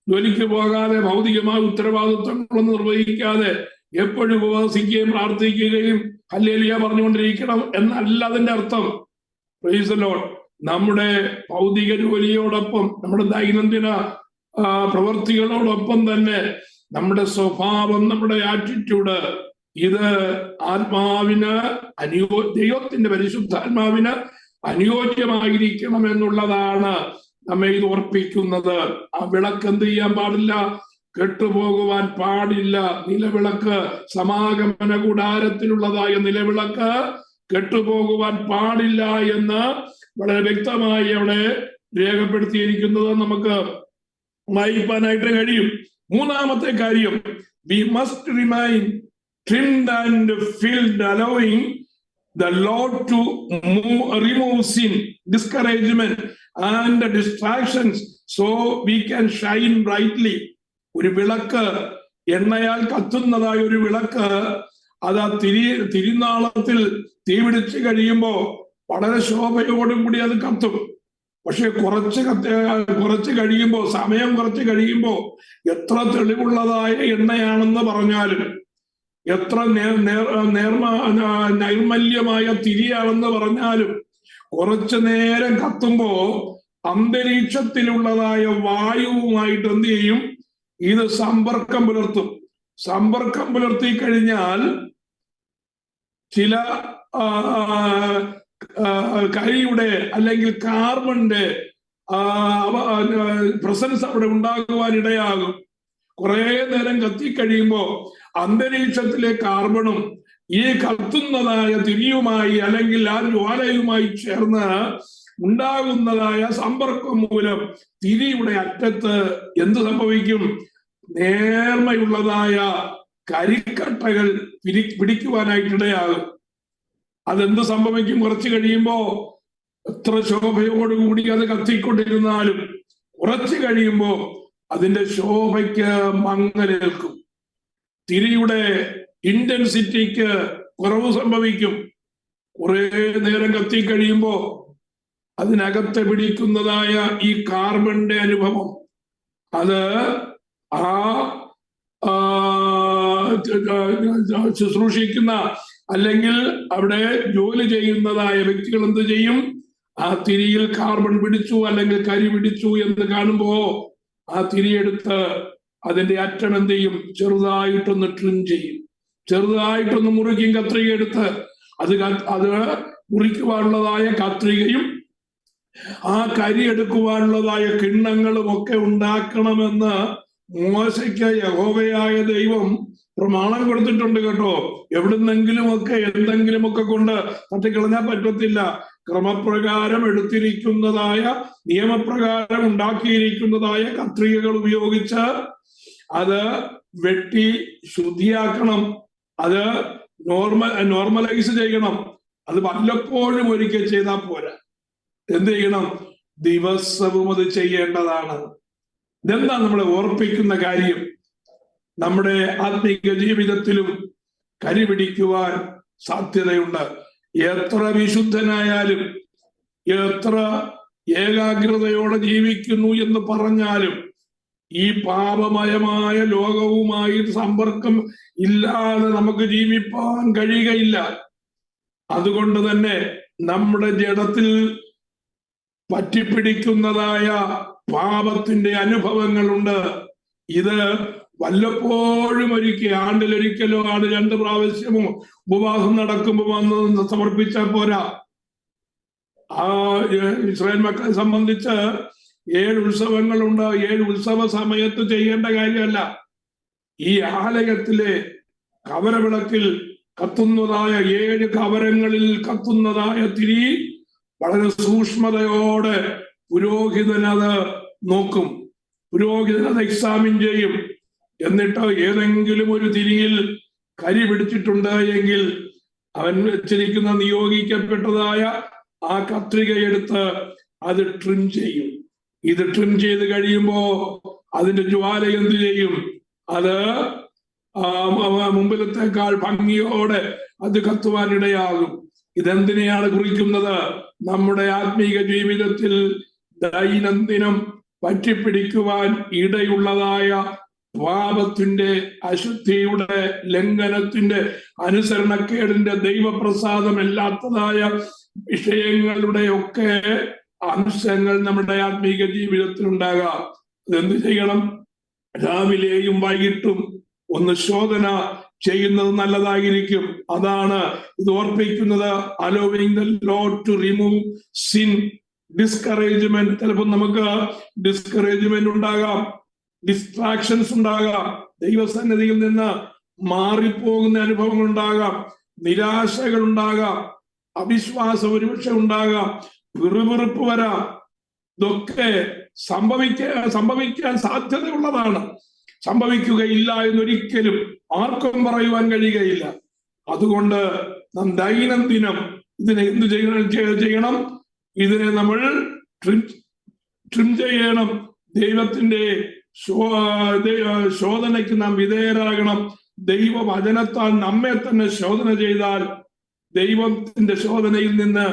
ജോലിക്ക് പോകാതെ ഭൗതികമായ ഉത്തരവാദിത്വങ്ങളൊന്നും നിർവഹിക്കാതെ എപ്പോഴും ഉപവസിക്കുകയും പ്രാർത്ഥിക്കുകയും ഹല്ലേലൂയ പറഞ്ഞുകൊണ്ടിരിക്കണം എന്നല്ല അതിന്റെ അർത്ഥം. Price the Lord. നമ്മുടെ ഭൗതിക ജോലിയോടൊപ്പം, നമ്മുടെ ദൈനംദിന പ്രവൃത്തികളോടൊപ്പം തന്നെ നമ്മുടെ സ്വഭാവം, നമ്മുടെ ആറ്റിറ്റ്യൂഡ്, ഇത് ആത്മാവിന് ദൈവത്തിന്റെ പരിശുദ്ധാത്മാവിന് അനുയോജ്യമായിരിക്കണം എന്നുള്ളതാണ് നമ്മെ ഇത് ഓർപ്പിക്കുന്നത്. ആ വിളക്ക് എന്ത് ചെയ്യാൻ പാടില്ല? കെട്ടുപോകുവാൻ പാടില്ല. നിലവിളക്ക്, സമാഗമന കൂടാരത്തിലുള്ളതായ നിലവിളക്ക് കെട്ടുപോകുവാൻ പാടില്ല എന്ന് വളരെ വ്യക്തമായി അവിടെ രേഖപ്പെടുത്തിയിരിക്കുന്നത് നമുക്ക് വായിക്കാനായിട്ട് കഴിയും. 3-ാമത്തെ കാര്യം, we must remain trimmed and filled, allowing the Lord to remove sin, discouragement and distractions so we can shine brightly. ഒരു വിളക്ക്, എണ്ണയാൽ കത്തുന്നതായ ഒരു വിളക്ക്, അത് ആ തിരുനാളത്തിൽ തീപിടിച്ച് കഴിയുമ്പോ വളരെ ശോഭയോടും കൂടി അത് കത്തും. പക്ഷെ കുറച്ച് കഴിയുമ്പോ, സമയം കുറച്ച് കഴിയുമ്പോ, എത്ര തെളിവുള്ളതായ എണ്ണയാണെന്ന് പറഞ്ഞാലും, എത്ര നൈർമല്യമായ തിരിയാണെന്ന് പറഞ്ഞാലും, കുറച്ചു നേരം കത്തുമ്പോ അന്തരീക്ഷത്തിലുള്ളതായ വായുവുമായിട്ട് എന്ത് ചെയ്യും? ഇത് സമ്പർക്കം പുലർത്തും. സമ്പർക്കം പുലർത്തി കഴിഞ്ഞാൽ ചില കരിയുടെ അല്ലെങ്കിൽ കാർബണിന്റെ പ്രസൻസ് അവിടെ ഉണ്ടാകുവാൻ ഇടയാകും. കുറെ നേരം കത്തിക്കഴിയുമ്പോ അന്തരീക്ഷത്തിലെ കാർബണും ഈ കത്തുന്നതായ തിരിയുമായി അല്ലെങ്കിൽ ആ ജ്വാലയുമായി ചേർന്ന് ഉണ്ടാകുന്നതായ സമ്പർക്കം മൂലം തിരിയുടെ അറ്റത്ത് എന്ത് സംഭവിക്കും? നേർമയുള്ളതായ കരിക്കട്ടകൾ പിടിക്കുവാനായിട്ടിടയാകും. അതെന്ത് സംഭവിക്കും? കുറച്ച് കഴിയുമ്പോ എത്ര ശോഭയോടുകൂടി അത് കത്തിക്കൊണ്ടിരുന്നാലും കുറച്ച് കഴിയുമ്പോ അതിന്റെ ശോഭയ്ക്ക് മങ്ങലേൽക്കും. തിരിയുടെ ഇന്റൻസിറ്റിക്ക് കുറവ് സംഭവിക്കും. കുറെ നേരം കത്തിക്കഴിയുമ്പോ അതിനകത്ത് പിടിക്കുന്നതായ ഈ കാർബണിന്റെ അനുഭവം അത് ശുശ്രൂഷിക്കുന്ന അല്ലെങ്കിൽ അവിടെ ജോലി ചെയ്യുന്നതായ വ്യക്തികൾ എന്ത് ചെയ്യും? ആ തിരിയിൽ കാർബൺ പിടിച്ചു അല്ലെങ്കിൽ കരി പിടിച്ചു എന്ന് കാണുമ്പോ ആ തിരിയെടുത്ത് അതിന്റെ അറ്റം എന്ത് ചെയ്യും? ചെറുതായിട്ടൊന്ന് ട്രിം ചെയ്യും, ചെറുതായിട്ടൊന്ന് മുറിക്കും. കത്രിക എടുത്ത് അത് മുറിക്കുവാനുള്ളതായ കത്രികയും ആ കരി എടുക്കുവാനുള്ളതായ കിണ്ണങ്ങളും ഒക്കെ ഉണ്ടാക്കണമെന്ന് മോശയ്ക്ക് യഹോവയായ ദൈവം പ്രമാണം കൊടുത്തിട്ടുണ്ട് കേട്ടോ. എവിടുന്നെങ്കിലുമൊക്കെ എന്തെങ്കിലുമൊക്കെ കൊണ്ട് തട്ടിക്കളഞ്ഞാൽ പറ്റത്തില്ല. ക്രമപ്രകാരം എടുത്തിരിക്കുന്നതായ നിയമപ്രകാരം ഉണ്ടാക്കിയിരിക്കുന്നതായ കത്രികകൾ ഉപയോഗിച്ച് അത് വെട്ടി ശുദ്ധിയാക്കണം. അത് നോർമലൈസ് ചെയ്യണം. അത് വല്ലപ്പോഴും ഒരിക്കൽ ചെയ്താൽ പോരാ. എന്ത് ചെയ്യണം? ദിവസവും അത് ചെയ്യേണ്ടതാണ്. ഇതെന്താ നമ്മളെ ഓർപ്പിക്കുന്ന കാര്യം? നമ്മുടെ ആത്മീക ജീവിതത്തിലും കരി പിടിക്കുവാൻ സാധ്യതയുണ്ട്. എത്ര വിശുദ്ധനായാലും എത്ര ഏകാഗ്രതയോടെ ജീവിക്കുന്നു എന്ന് പറഞ്ഞാലും ഈ പാപമയമായ ലോകവുമായി സമ്പർക്കം ഇല്ലാതെ നമുക്ക് ജീവിപ്പാൻ കഴിയുകയില്ല. അതുകൊണ്ട് തന്നെ നമ്മുടെ ജഡത്തിൽ പറ്റിപ്പിടിക്കുന്നതായ പാപത്തിന്റെ അനുഭവങ്ങളുണ്ട്. ഇത് വല്ലപ്പോഴും ഒരിക്കൽ, ആണ്ടിലൊരിക്കലോ 2 പ്രാവശ്യമോ ഉപവാസം നടക്കുമ്പോൾ വന്ന് സമർപ്പിച്ചാൽ പോരാ. ആ ഇസ്രായേൽ മക്കളെ സംബന്ധിച്ച് 7 ഉത്സവങ്ങളുണ്ട്. 7 ഉത്സവ സമയത്ത് ചെയ്യേണ്ട കാര്യമല്ല. ഈ ആലയത്തിലെ കവരവിളക്കിൽ കത്തുന്നതായ 7 കവരങ്ങളിൽ കത്തുന്നതായ തിരി വളരെ സൂക്ഷ്മതയോടെ പുരോഹിതൻ അത് നോക്കും. പുരോഹിതൻ അത് എക്സാമിൻ ചെയ്യും. എന്നിട്ട് ഏതെങ്കിലും ഒരു തിരിയിൽ കരി പിടിച്ചിട്ടുണ്ട് എങ്കിൽ അവൻ വെച്ചിരിക്കുന്ന നിയോഗിക്കപ്പെട്ടതായ ആ കത്രികയെടുത്ത് അത് ട്രിം ചെയ്യും. ഇത് ട്രിം ചെയ്ത് കഴിയുമ്പോ അതിന്റെ ജ്വാല എന്ത് ചെയ്യും? അത് മുമ്പിലത്തേക്കാൾ ഭംഗിയോടെ അത് കത്തുവാനിടയാകും. ഇതെന്തിനെയാണ് കുറിക്കുന്നത്? നമ്മുടെ ആത്മീക ജീവിതത്തിൽ ദൈനംദിനം പറ്റിപ്പിടിക്കുവാൻ ഇടയുള്ളതായ പാപത്തിന്റെ, അശുദ്ധിയുടെ, ലംഘനത്തിന്റെ, അനുസരണക്കേടിന്റെ, ദൈവപ്രസാദമല്ലാത്തതായ വിഷയങ്ങളുടെ ഒക്കെ അംശങ്ങൾ നമ്മുടെ ആത്മീക ജീവിതത്തിൽ ഉണ്ടാകാം. അതെന്ത് ചെയ്യണം? രാവിലെയും വൈകിട്ടും ഒന്ന് ശോധന ചെയ്യുന്നത് നല്ലതായിരിക്കും. അതാണ് ഇത് ഓർപ്പിക്കുന്നത്. Allowing the Lord to remove sin. Discouragement, ചിലപ്പോൾ നമുക്ക് ഡിസ്കറേജ്മെന്റ് ഉണ്ടാകാം, ഡിസ്ട്രാക്ഷൻസ് ഉണ്ടാകാം, ദൈവസന്നിധിയിൽ നിന്ന് മാറിപ്പോകുന്ന അനുഭവങ്ങൾ ഉണ്ടാകാം, നിരാശകൾ ഉണ്ടാകാം, അവിശ്വാസം ഒരുപക്ഷെ ഉണ്ടാകാം, പിറുപിറുപ്പ് വരാം. ഇതൊക്കെ സംഭവിക്കാൻ സാധ്യതയുള്ളതാണ്. സംഭവിക്കുകയില്ല എന്നൊരിക്കലും ആർക്കും പറയുവാൻ കഴിയുകയില്ല. അതുകൊണ്ട് നാം ദൈനംദിനം ഇതിനെ എന്ത് ചെയ്യണം? ഇതിനെ നമ്മൾ ട്രിം ചെയ്യണം. ദൈവത്തിന്റെ ശോധനയ്ക്ക് നാം വിധേയരാകണം. ദൈവവചനത്താൽ നമ്മെ തന്നെ ശോധന ചെയ്താൽ ദൈവത്തിന്റെ ശോധനയിൽ നിന്ന്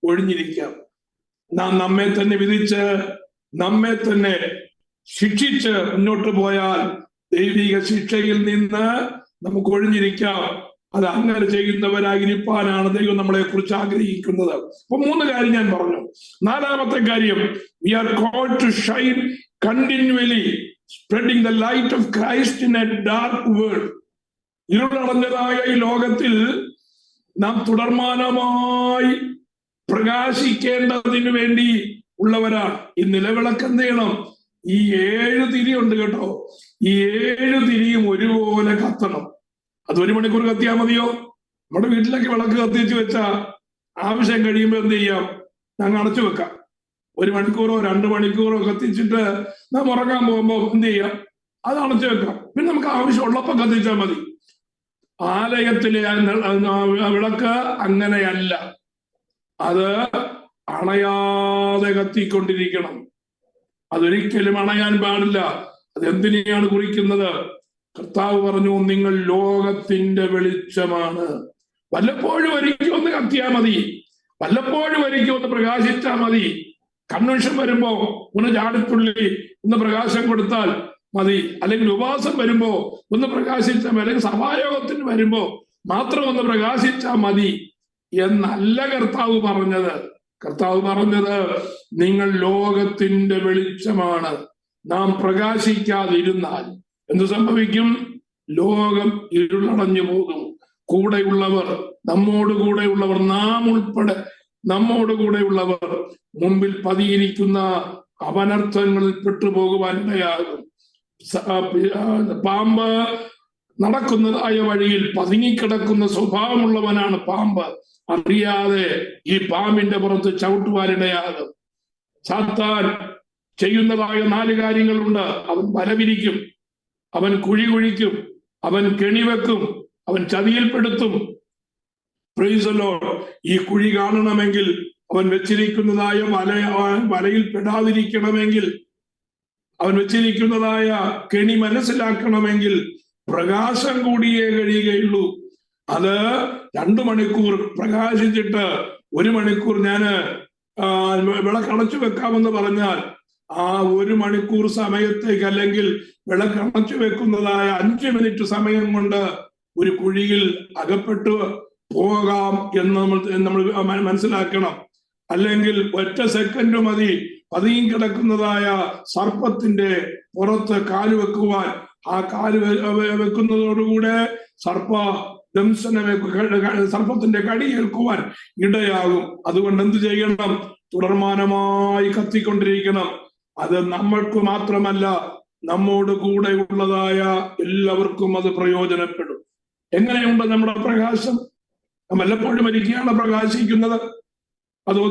ഒഴിഞ്ഞിരിക്കാം. നാം നമ്മെ തന്നെ വിധിച്ച് നമ്മെ തന്നെ ശിക്ഷിച്ച് മുന്നോട്ട് പോയാൽ ദൈവിക ശിക്ഷയിൽ നിന്ന് നമുക്ക് ഒഴിഞ്ഞിരിക്കാം. അത് അങ്ങനെ ചെയ്യുന്നവരായിരിക്കാനാണ് ദൈവം നമ്മളെ കുറിച്ച് ആഗ്രഹിക്കുന്നത്. അപ്പൊ 3 കാര്യം ഞാൻ പറഞ്ഞു. 4ാമത്തെ കാര്യം, we are called to shine continually, spreading the light of Christ in a dark world. ഇരുളടഞ്ഞതായ ഈ ലോകത്തിൽ നാം തുടർമാനമായി പ്രകാശിക്കേണ്ടതിനു വേണ്ടി ഉള്ളവരാണ്. ഈ നിലവിളക്ക് എന്ത് ചെയ്യണം? ഈ 7 തിരി ഉണ്ട് കേട്ടോ. ഈ 7 തിരിയും ഒരുപോലെ കത്തണം. അത് 1 മണിക്കൂർ കത്തിയാൽ മതിയോ? നമ്മുടെ വീട്ടിലേക്ക് വിളക്ക് കത്തിച്ച് വെച്ചാ ആവശ്യം കഴിയുമ്പോൾ എന്ത് ചെയ്യാം? ഞങ്ങൾ അടച്ചു വെക്കാം. 1 മണിക്കൂറോ 2 മണിക്കൂറോ കത്തിച്ചിട്ട് നാം ഉറങ്ങാൻ പോകുമ്പോൾ എന്ത് ചെയ്യാം? അത് അടച്ചു വെക്കാം. പിന്നെ നമുക്ക് ആവശ്യമുള്ളപ്പോൾ കത്തിച്ചാൽ മതി. ആലയത്തിലെ വിളക്ക് അങ്ങനെയല്ല. അത് അണയാതെ കത്തിക്കൊണ്ടിരിക്കണം. അതൊരിക്കലും അണയാൻ പാടില്ല. അതെന്തിനെയാണ് കുറിക്കുന്നത്? കർത്താവ് പറഞ്ഞു, നിങ്ങൾ ലോകത്തിന്റെ വെളിച്ചമാണ്. വല്ലപ്പോഴും ഒരിക്കലും ഒന്ന് കത്തിയാൽ മതി, വല്ലപ്പോഴും ഒരിക്കലും ഒന്ന് പ്രകാശിച്ചാൽ മതി. കൺവെൻഷൻ വരുമ്പോ ഒന്ന് ചാടിത്തുള്ളി ഒന്ന് പ്രകാശം കൊടുത്താൽ മതി, അല്ലെങ്കിൽ ഉപവാസം വരുമ്പോ ഒന്ന് പ്രകാശിച്ചാൽ മതി, അല്ലെങ്കിൽ സഭായോഗത്തിന് വരുമ്പോ മാത്രം ഒന്ന് പ്രകാശിച്ചാൽ മതി എന്നല്ല കർത്താവ് പറഞ്ഞത്. കർത്താവ് പറഞ്ഞത്, നിങ്ങൾ ലോകത്തിന്റെ വെളിച്ചമാണ്. നാം പ്രകാശിക്കാതിരുന്നാൽ എന്ത് സംഭവിക്കും? ലോകം ഇരുളടഞ്ഞു പോകും. കൂടെയുള്ളവർ, നമ്മോട് കൂടെയുള്ളവർ, നാം ഉൾപ്പെടെ നമ്മോട് കൂടെയുള്ളവർ മുമ്പിൽ പതിയിരിക്കുന്ന അപനർത്ഥങ്ങളിൽ പെട്ടുപോകുവാൻ ഇടയാകും. പാമ്പ് നടക്കുന്നതായ വഴിയിൽ പതുങ്ങിക്കിടക്കുന്ന സ്വഭാവമുള്ളവനാണ് പാമ്പ്. അറിയാതെ ഈ പാമ്പിന്റെ പുറത്ത് ചവിട്ടുവാനിടയാകും. സാത്താൻ ചെയ്യുന്നതായ 4 കാര്യങ്ങളുണ്ട്. അവൻ വലവിരിക്കും, അവൻ കുഴി കുഴിക്കും, അവൻ കെണിവെക്കും, അവൻ ചതിയിൽപ്പെടുത്തും. Price the Lord. ഈ കുഴി കാണണമെങ്കിൽ, അവൻ വെച്ചിരിക്കുന്നതായ വലയിൽ പെടാതിരിക്കണമെങ്കിൽ, അവൻ വെച്ചിരിക്കുന്നതായ കെണി മനസ്സിലാക്കണമെങ്കിൽ പ്രകാശം കൂടിയേ കഴിയുകയുള്ളൂ. അത് 2 മണിക്കൂർ പ്രകാശിച്ചിട്ട് 1 മണിക്കൂർ ഞാന് വിളക്കടച്ചു വെക്കാമെന്ന് പറഞ്ഞാൽ ആ 1 മണിക്കൂർ സമയത്തേക്ക്, അല്ലെങ്കിൽ വിളക്കടച്ചു വെക്കുന്നതായ 5 മിനിറ്റ് സമയം കൊണ്ട് ഒരു കുഴിയിൽ അകപ്പെട്ടു പോകാം എന്ന് നമ്മൾ മനസ്സിലാക്കണം. അല്ലെങ്കിൽ 1 സെക്കൻഡ് മതി പതിയും കിടക്കുന്നതായ സർപ്പത്തിന്റെ പുറത്ത് കാല് വെക്കുവാൻ. ആ കാല് വെക്കുന്നതോടുകൂടെ സർപ്പത്തിന്റെ കടി ഏൽക്കുവാൻ ഇടയാകും. അതുകൊണ്ട് എന്ത് ചെയ്യണം? തുടർമാനമായി കത്തിക്കൊണ്ടിരിക്കണം. അത് നമ്മൾക്ക് മാത്രമല്ല, നമ്മോട് കൂടെ ഉള്ളതായ എല്ലാവർക്കും അത് പ്രയോജനപ്പെടും. എങ്ങനെയുണ്ട് നമ്മുടെ പ്രകാശം? നാം വല്ലപ്പോഴും ഒരിക്കലാണ് പ്രകാശിക്കുന്നത്. അതോ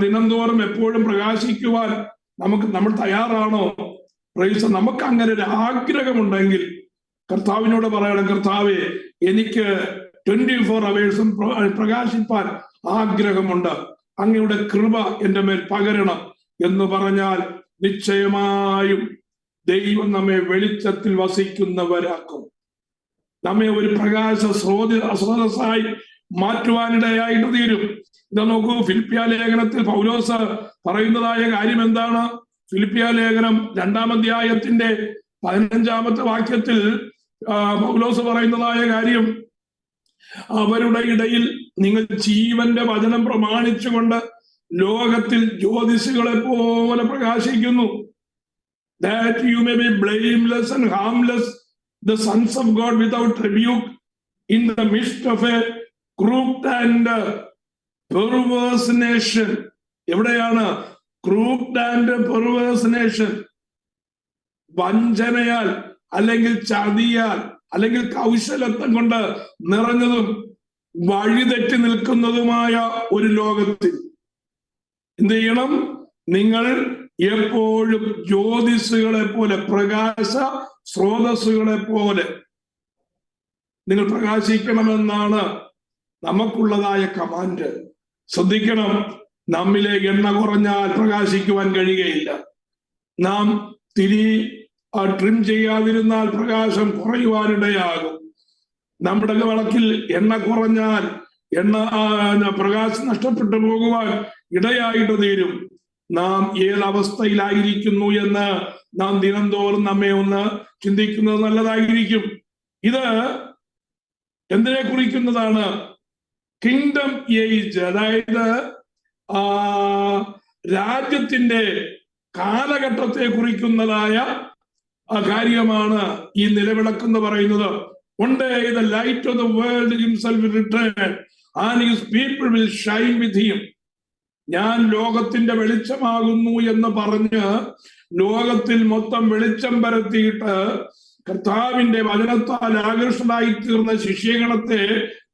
ദിനംതോറും എപ്പോഴും പ്രകാശിക്കുവാൻ നമ്മൾ തയ്യാറാണോ? നമുക്ക് അങ്ങനെ ഒരു ആഗ്രഹമുണ്ടെങ്കിൽ കർത്താവിനോട് പറയണം, കർത്താവേ, എനിക്ക് 24 അവേഴ്സും പ്രകാശിപ്പാൻ ആഗ്രഹമുണ്ട്, അങ്ങയുടെ കൃപ എൻ്റെ മേൽ പകരണം എന്ന് പറഞ്ഞാൽ നിശ്ചയമായും ദൈവം നമ്മെ വെളിച്ചത്തിൽ വസിക്കുന്നവരാക്കും. നമ്മെ ഒരു പ്രകാശ സ്രോതസ്സായി മാറ്റുവാനിടയായിട്ട് തീരും. ഇത് നോക്കൂ, ഫിലിപ്പിയ ലേഖനത്തിൽ പൗലോസ് പറയുന്നതായ കാര്യം എന്താണ്? ഫിലിപ്പിയ ലേഖനം 2-ാം അധ്യായത്തിന്റെ 15-ാമത്തെ വാക്യത്തിൽ പൗലോസ് പറയുന്നതായ കാര്യം, അവരുടെ ഇടയിൽ നിങ്ങൾ ജീവന്റെ വചനം പ്രമാണിച്ചുകൊണ്ട് ലോകത്തിൽ ജ്യോതിസുകളെ പോലെ പ്രകാശിക്കുന്നു. That you may be blameless and harmless, the sons of God without rebuke, in the midst of a crooked and perverse nation. എവിടെയാണ് crooked and perverse nation? വഞ്ചനയാൽ, അല്ലെങ്കിൽ ചതിയാൽ, അല്ലെങ്കിൽ കൗശലത്വം കൊണ്ട് നിറഞ്ഞതും വഴിതെറ്റി നിൽക്കുന്നതുമായ ഒരു ലോകത്തിൽ എന്ത് ചെയ്യണം? നിങ്ങൾ എപ്പോഴും ജ്യോതിസുകളെ പോലെ, പ്രകാശ സ്രോതസ്സുകളെ പോലെ നിങ്ങൾ പ്രകാശിക്കണമെന്നാണ് നമുക്കുള്ളതായ കമാൻഡ്. ശ്രദ്ധിക്കണം, നമ്മിലെ എണ്ണ കുറഞ്ഞാൽ പ്രകാശിക്കുവാൻ കഴിയുകയില്ല. നാം ട്രിം ചെയ്യാതിരുന്നാൽ പ്രകാശം കുറയുവാനിടയാകും. നമ്മുടെ വിളക്കിൽ എണ്ണ കുറഞ്ഞാൽ പ്രകാശം നഷ്ടപ്പെട്ടു പോകുവാൻ ഇടയായിട്ട് തീരും. നാം ഏതവസ്ഥയിലായിരിക്കുന്നു എന്ന് നാം ദിനംതോറും നമ്മെ ഒന്ന് ചിന്തിക്കുന്നത് നല്ലതായിരിക്കും. ഇത് എന്തിനെ കുറിക്കുന്നതാണ്? കിങ്ഡം ഏജ്, അതായത് രാജ്യത്തിന്റെ കാലഘട്ടത്തെ കുറിക്കുന്നതായ കാര്യമാണ് ഈ നിലവിളക്കെന്ന് പറയുന്നത്. One day the light of the world himself will return and his people will shine with him. ഞാൻ ലോകത്തിന്റെ വെളിച്ചമാകുന്നു എന്ന് പറഞ്ഞ് ലോകത്തിൽ മൊത്തം വെളിച്ചം പരത്തിയിട്ട് കർത്താവിന്റെ വചനത്താൽ ആകർഷണമായി തീർന്ന ശിഷ്യഗണത്തെ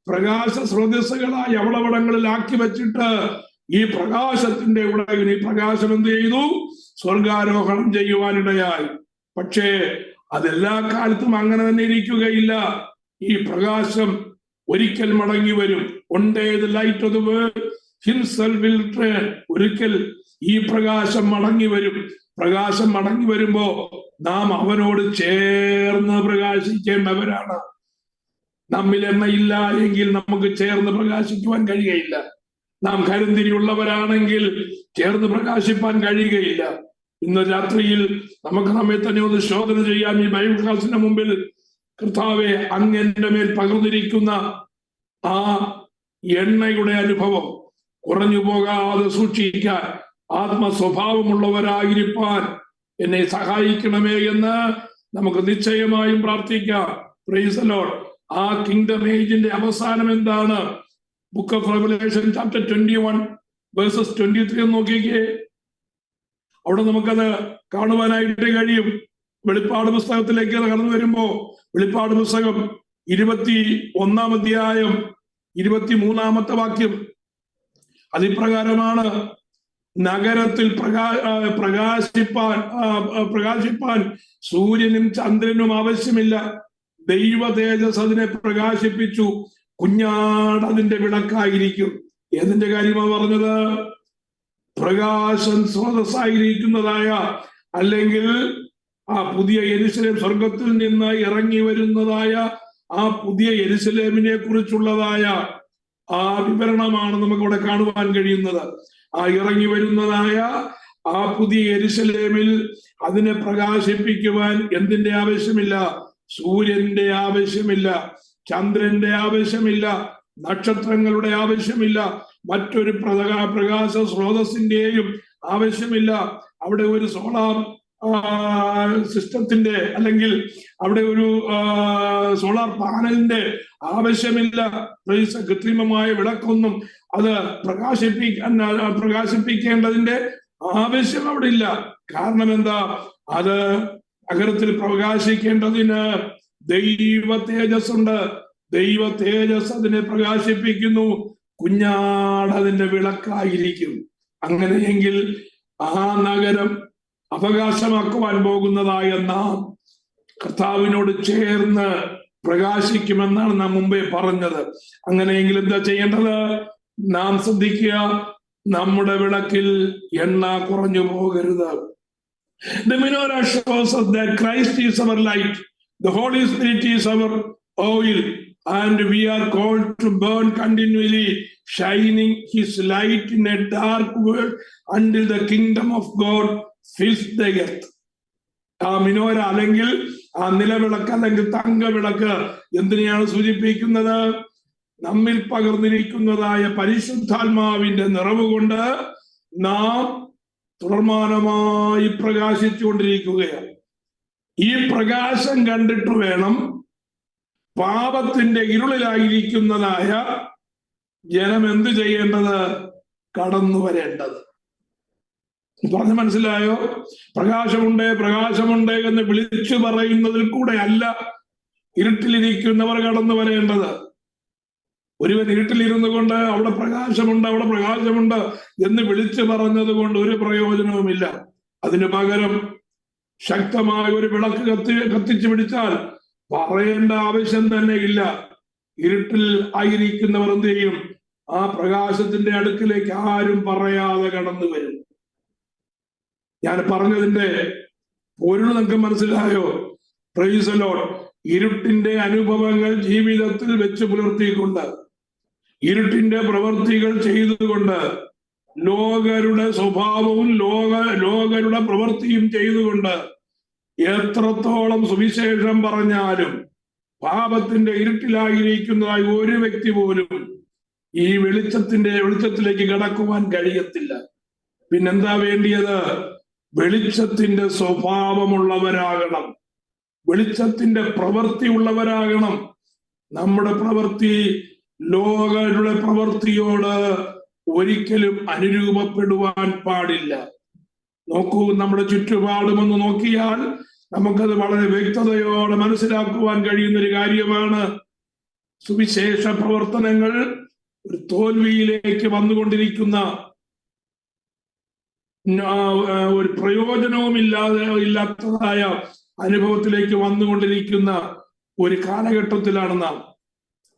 പ്രകാശ സ്രോതസ്സുകളായി അവളവടങ്ങളിൽ ആക്കി വെച്ചിട്ട് ഈ പ്രകാശത്തിന്റെ ഉടകിന് ഈ പ്രകാശം എന്ത് ചെയ്തു? സ്വർഗാരോഹണം ചെയ്യുവാനിടയായി. പക്ഷേ അതെല്ലാ കാലത്തും അങ്ങനെ തന്നെ ഇരിക്കുകയില്ല. ഈ പ്രകാശം ഒരിക്കൽ മടങ്ങി വരും. One day the light of the world himself will return. ഒരിക്കൽ ഈ പ്രകാശം മടങ്ങി വരും. പ്രകാശം മടങ്ങി വരുമ്പോ നാം അവനോട് ചേർന്ന് പ്രകാശിക്കേണ്ടവരാണ്. നമ്മിൽ എണ്ണയില്ല എങ്കിൽ നമുക്ക് ചേർന്ന് പ്രകാശിക്കുവാൻ കഴിയുകയില്ല. നാം കരുന്തിരിയുള്ളവരാണെങ്കിൽ ചേർന്ന് പ്രകാശിപ്പാൻ കഴിയുകയില്ല. ഇന്ന് രാത്രിയിൽ നമുക്ക് നമ്മെ തന്നെ ഒന്ന് ശോധന ചെയ്യാം. ഈ ബൈബിൾ ക്ലാസിന്റെ മുമ്പിൽ കർത്താവെ, അങ്ങ് എന്റെ മേൽ പകർന്നിരിക്കുന്ന ആ എണ്ണയുടെ അനുഭവം കുറഞ്ഞു പോകാതെ സൂക്ഷിക്കാൻ, ആത്മസ്വഭാവമുള്ളവരായിരിക്കാൻ എന്നെ സഹായിക്കണമേ എന്ന് നമുക്ക് നിശ്ചയമായും പ്രാർത്ഥിക്കാം. Price the Lord. ആ കിങ്ഡം ഏജിന്റെ അവസാനം എന്താണ്? Book of revelation chapter 21 versus 23 നോക്കിക്കേ. അവിടെ നമുക്കത് കാണുവാനായിട്ട് കഴിയും. വെളിപ്പാട് പുസ്തകത്തിലേക്ക് കടന്നു വരുമ്പോ വെളിപ്പാട് പുസ്തകം 21 അധ്യായം 23 വാക്യം അതിപ്രകാരമാണ്: നഗരത്തിൽ പ്രകാശിപ്പാൻ സൂര്യനും ചന്ദ്രനും ആവശ്യമില്ല. ദൈവ തേജസ് അതിനെ പ്രകാശിപ്പിച്ചു. കുഞ്ഞാട് അതിന്റെ വിളക്കായിരിക്കും. ഏതിന്റെ കാര്യമാണ് പറഞ്ഞത്? പ്രകാശം സ്രോതസ്സായിരിക്കുന്നതായ, അല്ലെങ്കിൽ ആ പുതിയ യെരുശലേം, സ്വർഗത്തിൽ നിന്ന് ഇറങ്ങി വരുന്നതായ ആ പുതിയ യെരുശലേമിനെ കുറിച്ചുള്ളതായ ആ വിവരണമാണ് നമുക്കിവിടെ കാണുവാൻ കഴിയുന്നത്. ആ ഇറങ്ങി വരുന്നതായ ആ പുതിയ യെരുശലേമിൽ അതിനെ പ്രകാശിപ്പിക്കുവാൻ എന്തിന്റെ ആവശ്യമില്ല? സൂര്യന്റെ ആവശ്യമില്ല, ചന്ദ്രന്റെ ആവശ്യമില്ല, നക്ഷത്രങ്ങളുടെ ആവശ്യമില്ല, മറ്റൊരു പ്രകാശ സ്രോതസ്സിന്റെയും ആവശ്യമില്ല. അവിടെ ഒരു സോളാർ സിസ്റ്റത്തിന്റെ, അല്ലെങ്കിൽ അവിടെ ഒരു സോളാർ പാനലിന്റെ ആവശ്യമില്ല. കൃത്രിമമായ വിളക്കൊന്നും അത് പ്രകാശിപ്പിക്കേണ്ടതിന്റെ ആവശ്യം അവിടെ ഇല്ല. കാരണം എന്താ? അത് നഗരത്തിൽ പ്രകാശിക്കേണ്ടതിന് ദൈവ തേജസ് ഉണ്ട്. ദൈവ തേജസ് അതിനെ പ്രകാശിപ്പിക്കുന്നു. കുഞ്ഞാട് അതിന്റെ വിളക്കായിരിക്കും. അങ്ങനെയെങ്കിൽ ആ നഗരം അവകാശമാക്കുവാൻ പോകുന്നതായ നാം കർത്താവിനോട് ചേർന്ന് പ്രകാശിക്കുമെന്നാണ് നാം മുമ്പേ പറഞ്ഞത്. അങ്ങനെയെങ്കിൽ എന്താ ചെയ്യേണ്ടത്? നാം ശ്രദ്ധിക്കുക, നമ്മുടെ വിളക്കിൽ എണ്ണ കുറഞ്ഞു പോകരുത്. The menorah shows us that Christ is our light, the Holy Spirit is our oil, and we are called to burn continually, shining His light in a dark world until the kingdom of God fills the earth. ആ മിനോര, അല്ലെങ്കിൽ ആ നിലവിളക്ക്, അല്ലെങ്കിൽ തങ്കവിളക്ക് എന്തിനെയാണ് സൂചിപ്പിക്കുന്നത്? നമ്മിൽ പകർന്നിരിക്കുന്നതായ പരിശുദ്ധാത്മാവിന്റെ നിറവ് കൊണ്ട് നാം തുടർമാനമായി പ്രകാശിച്ചുകൊണ്ടിരിക്കുകയാണ്. ഈ പ്രകാശം കണ്ടിട്ട് വേണം പാപത്തിന്റെ ഇരുളിലായിരിക്കുന്നതായ ജനം എന്ത് ചെയ്യേണ്ടത്? കടന്നു വരേണ്ടത്. പറഞ്ഞ് മനസ്സിലായോ? പ്രകാശമുണ്ട് എന്ന് വിളിച്ചു പറയുന്നതിൽ കൂടെ അല്ല ഇരുട്ടിലിരിക്കുന്നവർ കടന്നു വരേണ്ടത്. ഒരുവൻ ഇരുട്ടിലിരുന്നു കൊണ്ട് അവിടെ പ്രകാശമുണ്ട് എന്ന് വിളിച്ചു പറഞ്ഞത് കൊണ്ട് ഒരു പ്രയോജനവുമില്ല. അതിനു പകരം ശക്തമായ ഒരു വിളക്ക് കത്തിച്ചു പിടിച്ചാൽ പറയേണ്ട ആവശ്യം തന്നെ ഇല്ല. ഇരുട്ടിൽ ആയിരിക്കുന്നവർ എന്ത് ചെയ്യും? ആ പ്രകാശത്തിന്റെ അടുക്കിലേക്ക് ആരും പറയാതെ കടന്നു വരും. ഞാൻ പറഞ്ഞതിന്റെ പൊരുൾ നിങ്ങൾക്ക് മനസ്സിലായോ? Price the Lord. ഇരുട്ടിന്റെ അനുഭവങ്ങൾ ജീവിതത്തിൽ വെച്ച് പുലർത്തിക്കൊണ്ട്, ഇരുട്ടിന്റെ പ്രവൃത്തികൾ ചെയ്തുകൊണ്ട്, ലോകരുടെ സ്വഭാവവും ലോകരുടെ പ്രവൃത്തിയും ചെയ്തുകൊണ്ട് എത്രത്തോളം സുവിശേഷം പറഞ്ഞാലും പാപത്തിന്റെ ഇരുട്ടിലായിരിക്കുന്നതായി ഒരു വ്യക്തി പോലും ഈ വെളിച്ചത്തിലേക്ക് കടക്കുവാൻ കഴിയത്തില്ല. പിന്നെന്താ വേണ്ടിയത്? വെളിച്ചത്തിന്റെ സ്വഭാവമുള്ളവരാകണം, വെളിച്ചത്തിന്റെ പ്രവൃത്തി ഉള്ളവരാകണം. നമ്മുടെ പ്രവൃത്തി ലോകരുടെ പ്രവൃത്തിയോട് ഒരിക്കലും അനുരൂപപ്പെടുവാൻ പാടില്ല. നോക്കൂ, നമ്മുടെ ചുറ്റുപാടുമെന്ന് നോക്കിയാൽ നമുക്കത് വളരെ വ്യക്തതയോടെ മനസ്സിലാക്കുവാൻ കഴിയുന്ന ഒരു കാര്യമാണ്. സുവിശേഷ പ്രവർത്തനങ്ങൾ ഒരു തോൽവിയിലേക്ക് വന്നുകൊണ്ടിരിക്കുന്ന, ഒരു പ്രയോജനവും ഇല്ലാത്തതായ അനുഭവത്തിലേക്ക് വന്നുകൊണ്ടിരിക്കുന്ന ഒരു കാലഘട്ടത്തിലാണ് നാം.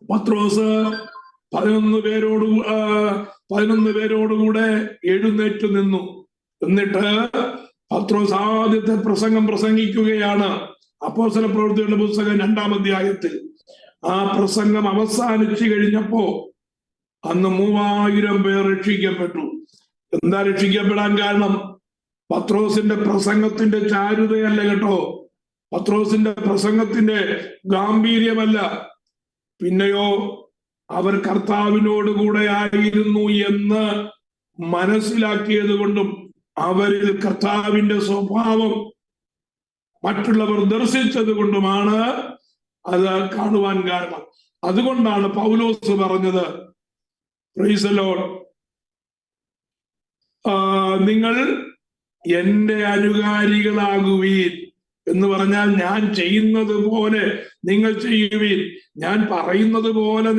പത്രോസ് 11 പേരോടുകൂടെ എഴുന്നേറ്റ് നിന്നു. എന്നിട്ട് പത്രോസ് ആദ്യത്തെ പ്രസംഗം പ്രസംഗിക്കുകയാണ്. അപ്പോസ്തല പ്രവൃത്തികളുടെ പുസ്തകം 2-ാം അധ്യായത്തിൽ. ആ പ്രസംഗം അവസാനിച്ചു കഴിഞ്ഞപ്പോ അന്ന് 3000 പേർ രക്ഷിക്കപ്പെട്ടു. എന്താ രക്ഷിക്കപ്പെടാൻ കാരണം? പത്രോസിന്റെ പ്രസംഗത്തിന്റെ ചാരുതയല്ല കേട്ടോ, പത്രോസിന്റെ പ്രസംഗത്തിന്റെ ഗാംഭീര്യമല്ല, പിന്നെയോ അവർ കർത്താവിനോട് കൂടെ ആയിരുന്നു എന്ന് മനസ്സിലാക്കിയത് കൊണ്ടും അവരിൽ കർത്താവിന്റെ സ്വഭാവം മറ്റുള്ളവർ ദർശിച്ചത് കൊണ്ടുമാണ് അത് കാണുവാൻ കാരണം. അതുകൊണ്ടാണ് പൗലോസ് പറഞ്ഞത്, പ്രൈസ് ദി ലോർഡ്, നിങ്ങൾ എന്റെ അനുകാരികളാകുവീൻ എന്ന് പറഞ്ഞാൽ ഞാൻ ചെയ്യുന്നത് പോലെ നിങ്ങൾ ചെയ്യുവീൻ, ഞാൻ പറയുന്നത് പോലെ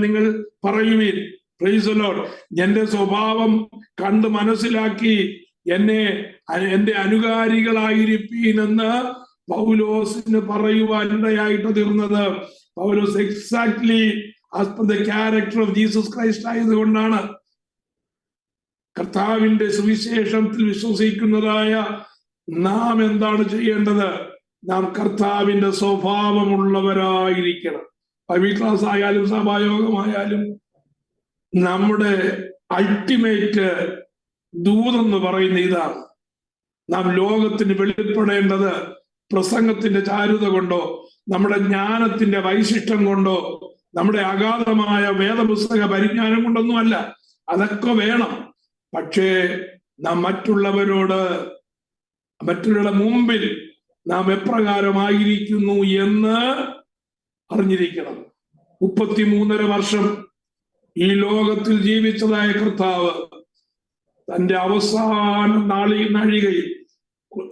നിങ്ങൾ പറയുവീൻ. Price the Lord. എന്റെ സ്വഭാവം കണ്ട് മനസ്സിലാക്കി എന്റെ അനുകാരികളായിരിപ്പീൻ എന്ന് പൗലോസിന് പറയുവാനിടയായിട്ട് തീർന്നത്. Paulos exactly as per the character of Jesus Christ ആയതുകൊണ്ടാണ്. കർത്താവിന്റെ സുവിശേഷത്തിൽ വിശ്വസിക്കുന്നതായ നാം എന്താണ് ചെയ്യേണ്ടത്? നാം കർത്താവിന്റെ സ്വഭാവമുള്ളവരായിരിക്കണം. ബൈബിൾ ക്ലാസ് ആയാലും സഭായോഗമായാലും നമ്മുടെ അൾട്ടിമേറ്റ് ദൂതെന്ന് പറയുന്ന ഇതാണ്. നാം ലോകത്തിന് വെളിപ്പെടേണ്ടത് പ്രസംഗത്തിന്റെ ചാരുത കൊണ്ടോ, നമ്മുടെ ജ്ഞാനത്തിന്റെ വൈശിഷ്ട്യം കൊണ്ടോ, നമ്മുടെ അഗാധമായ വേദപുസ്തക പരിജ്ഞാനം കൊണ്ടൊന്നുമല്ല. അതൊക്കെ വേണം. പക്ഷേ നാം മറ്റുള്ളവരുടെ മുമ്പിൽ നാം എപ്രകാരമായിരിക്കുന്നു എന്ന് അറിഞ്ഞിരിക്കണം. 33.5 വർഷം ഈ ലോകത്തിൽ ജീവിച്ചതായ കർത്താവ് തന്റെ അവസാന നാഴികയിൽ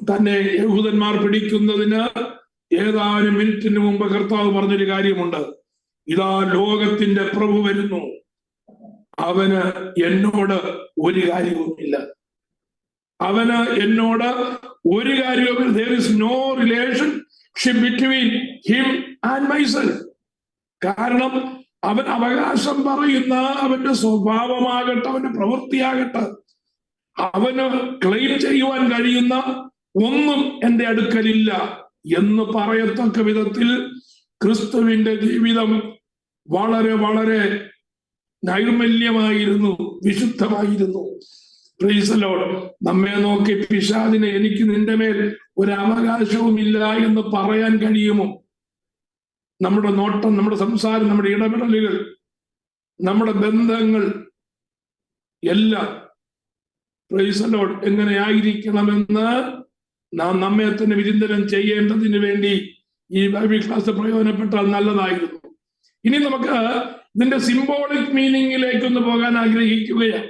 തന്നെ യഹൂദന്മാർ പിടിക്കുന്നതിന് ഏതാനും മിനിറ്റിന് മുമ്പ് കർത്താവ് പറഞ്ഞൊരു കാര്യമുണ്ട്. ഇതാ ലോകത്തിന്റെ പ്രഭു വരുന്നു, അവന് എന്നോട് ഒരു കാര്യവുമില്ല. There is no relationship between him and myself. കാരണം അവൻ അവകാശം പറയുന്ന അവന്റെ സ്വഭാവമാകട്ടെ, അവന്റെ പ്രവൃത്തിയാകട്ടെ, അവന് ക്ലെയിം ചെയ്യുവാൻ കഴിയുന്ന ഒന്നും എന്റെ അടുക്കലില്ല എന്ന് പറയത്തക്ക വിധത്തിൽ ക്രിസ്തുവിന്റെ ജീവിതം വളരെ വളരെ നൈർമല്യമായിരുന്നു, വിശുദ്ധമായിരുന്നു. Praise the Lord. നമ്മെ നോക്കി പിശാചിന് എനിക്ക് നിന്റെ മേൽ ഒരു അവകാശവും ഇല്ല എന്ന് പറയാൻ കഴിയുമോ? നമ്മുടെ നോട്ടം, നമ്മുടെ സംസാരം, നമ്മുടെ ഇടപെടലുകൾ, നമ്മുടെ ബന്ധങ്ങൾ എല്ലാം പ്രൈസ് ദി ലോർഡ് എങ്ങനെയായിരിക്കണമെന്ന് നാം നമ്മെ തന്നെ വിചിന്തനം ചെയ്യേണ്ടതിന് വേണ്ടി ഈ ബൈബിൾ ക്ലാസ് പ്രയോജനപ്പെട്ടാൽ നല്ലതായിരുന്നു. ഇനി നമുക്ക് ഇതിന്റെ സിംബോളിക് മീനിങ്ങിലേക്കൊന്ന് പോകാൻ ആഗ്രഹിക്കുകയാണ്.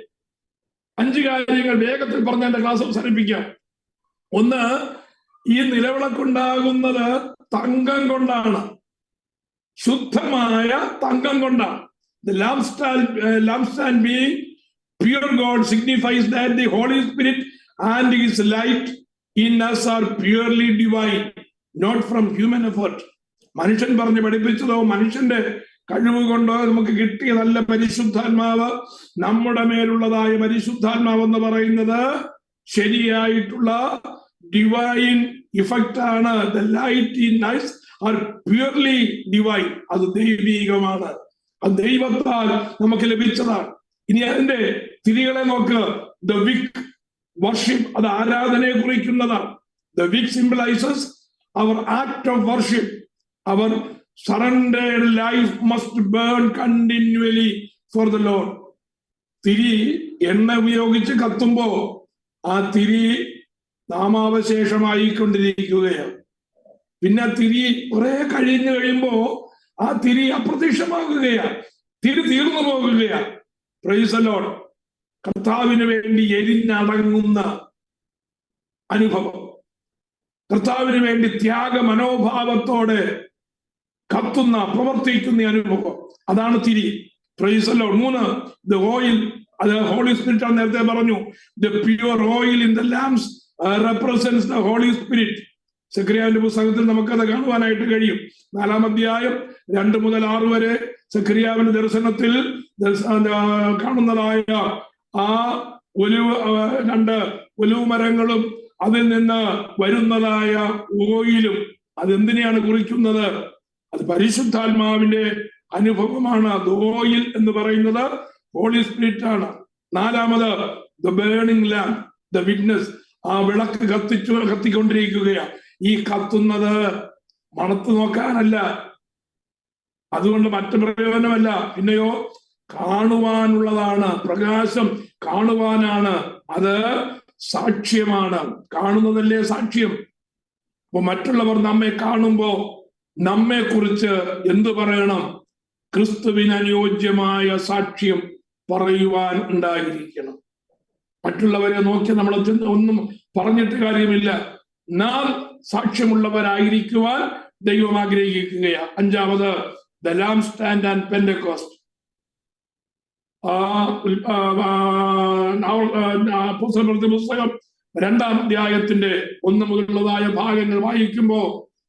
5 കാര്യങ്ങൾ വേഗത്തിൽ പറഞ്ഞ എന്റെ ക്ലാസ് അവസാനിപ്പിക്കാം. ഒന്ന്, ഈ നിലവിളക്കുണ്ടാകുന്നത് തങ്കം കൊണ്ടാണ്, ശുദ്ധമായ തങ്കം കൊണ്ടാണ്. The lampstand being pure God signifies that the Holy Spirit and His light in us are purely divine, not from human effort. മനുഷ്യൻ പറഞ്ഞ് പഠിപ്പിച്ചതോ മനുഷ്യന്റെ കഴിവ് കൊണ്ടോ നമുക്ക് കിട്ടിയതല്ല പരിശുദ്ധാത്മാവ്. നമ്മുടെ മേലുള്ളതായ പരിശുദ്ധാത്മാവ് എന്ന് പറയുന്നത് ശരിയായിട്ടുള്ള ഡിവൈൻ ഇഫക്റ്റ് ആണ്. The light in us are purely divine. അത് ദൈവികമാണ്, അത് ദൈവത്താൽ നമുക്ക് ലഭിച്ചതാണ്. ഇനി അതിന്റെ തിരികളെ നോക്ക്. The wick worship, അത് ആരാധനയെ കുറിക്കുന്നതാണ്. The wick symbolizes our act of worship. Our surrendered life must burn continually for the Lord. തിരി എണ്ണ ഉപയോഗിച്ച് കത്തുമ്പോ ആ തിരി നാമാവശേഷമായിക്കൊണ്ടിരിക്കുകയാണ്. പിന്നെ തിരി കുറെ കഴിഞ്ഞു കഴിയുമ്പോ ആ തിരി അപ്രത്യക്ഷമാകുകയാണ്, തിരി തീർന്നു പോകുകയാണ്. Price the Lord. കർത്താവിന് വേണ്ടി എരിഞ്ഞടങ്ങുന്ന അനുഭവം, കർത്താവിന് വേണ്ടി ത്യാഗ മനോഭാവത്തോടെ കത്തുന്ന പ്രവർത്തിക്കുന്ന അനുഭവം, അതാണ് തിരി. Praise the Lord. 3, the oil, അത് ഹോളി സ്പിരിറ്റ് ആണ്. നേരത്തെ പറഞ്ഞു, the pure oil in the lamps represents the holy Spirit. സെക്കരിയാവിന്റെ പുസ്തകത്തിൽ നമുക്കത് കാണുവാനായിട്ട് കഴിയും. 4-ാം അധ്യായം 2 മുതൽ 6 വരെ സെക്കരിയാവിന്റെ ദർശനത്തിൽ കാണുന്നതായ ആ രണ്ട് ഒലിവ് മരങ്ങളും അതിൽ നിന്ന് വരുന്നതായ ഓയിലും അതെന്തിനെയാണ് കുറിക്കുന്നത്? അത് പരിശുദ്ധാത്മാവിന്റെ അനുഭവമാണ്. അത് ഓയിൽ എന്ന് പറയുന്നത് ഹോളി സ്പിരിറ്റ് ആണ്. 4-ാമത് the burning lamp, the witness. ആ വിളക്ക് കത്തിക്കൊണ്ടിരിക്കുകയാണ്. ഈ കത്തുന്നത് മണത്ത് നോക്കാനല്ല, അതുകൊണ്ട് മറ്റു പ്രയോജനമല്ല, പിന്നെയോ കാണുവാനുള്ളതാണ്. പ്രകാശം കാണുവാനാണ്. അത് സാക്ഷ്യമാണ്. കാണുന്നതല്ലേ സാക്ഷ്യം. അപ്പൊ മറ്റുള്ളവർ നമ്മെ കാണുമ്പോ നമ്മെ കുറിച്ച് എന്തു പറയണം? ക്രിസ്തുവിന് അനുയോജ്യമായ സാക്ഷ്യം പറയുവാൻ ഉണ്ടായിരിക്കണം. മറ്റുള്ളവരെ നോക്കി നമ്മൾ ഒന്നും പറഞ്ഞിട്ട് കാര്യമില്ല. നാം സാക്ഷ്യമുള്ളവരായിരിക്കുവാൻ ദൈവം ആഗ്രഹിക്കുകയാണ്. 5-ാമത് the lamp stand and Pentecost. പുസ്തകം 2-ാം അധ്യായത്തിന്റെ 1 മുതലുള്ളതായ ഭാഗങ്ങൾ വായിക്കുമ്പോ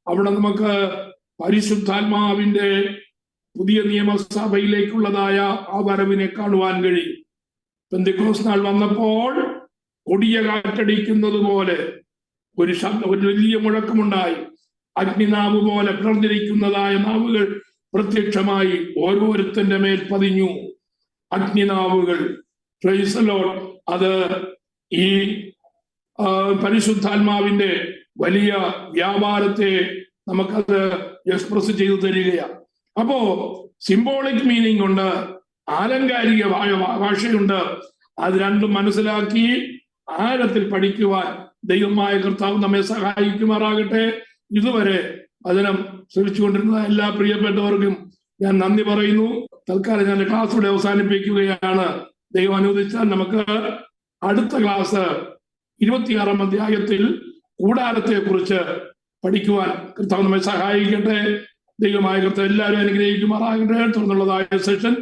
അവിടെ നമുക്ക് പരിശുദ്ധാത്മാവിന്റെ പുതിയ നിയമസഭയിലേക്കുള്ളതായ ആ വരവിനെ കാണുവാൻ കഴിയും. പെന്തക്കോസ്ത് നാൾ വന്നപ്പോൾ കൊടിയ കാറ്റടിക്കുന്നത് പോലെ ഒരു വലിയ മുഴക്കമുണ്ടായി. അഗ്നിനാവ് പോലെ പിളർന്നിരിക്കുന്നതായ നാവുകൾ പ്രത്യക്ഷമായി ഓരോരുത്തന്റെ മേൽ പതിഞ്ഞു. അഗ്നിനാവുകൾ. Praise the Lord. അത് ഈ പരിശുദ്ധാത്മാവിന്റെ വലിയ വ്യാപാരത്തെ നമുക്കത് എക്സ്പ്രസ് ചെയ്തു തരികയാണ്. അപ്പോ സിംബോളിക് മീനിങ് ഉണ്ട്, ആലങ്കാരിക ഭാഷയുണ്ട്. അത് രണ്ടും മനസ്സിലാക്കി ആഴത്തിൽ പഠിക്കുവാൻ ദൈവമായ കർത്താവ് നമ്മെ സഹായിക്കുമാറാകട്ടെ. ഇതുവരെ വചനം ശ്രമിച്ചുകൊണ്ടിരുന്ന എല്ലാ പ്രിയപ്പെട്ടവർക്കും ഞാൻ നന്ദി പറയുന്നു. തൽക്കാലം ഞാൻ ക്ലാസ് ഇവിടെ അവസാനിപ്പിക്കുകയാണ്. ദൈവം അനുവദിച്ചാൽ നമുക്ക് അടുത്ത ക്ലാസ് 26-ാം അധ്യായത്തിൽ കൂടാരത്തെ കുറിച്ച് പഠിക്കുവാൻ കർത്താവ് നമ്മെ സഹായിക്കട്ടെ. ദൈവമായ കർത്താവ് എല്ലാവരും അനുഗ്രഹിക്കുമാറാകട്ടെ. തുടർന്നുള്ളതായ സെഷൻ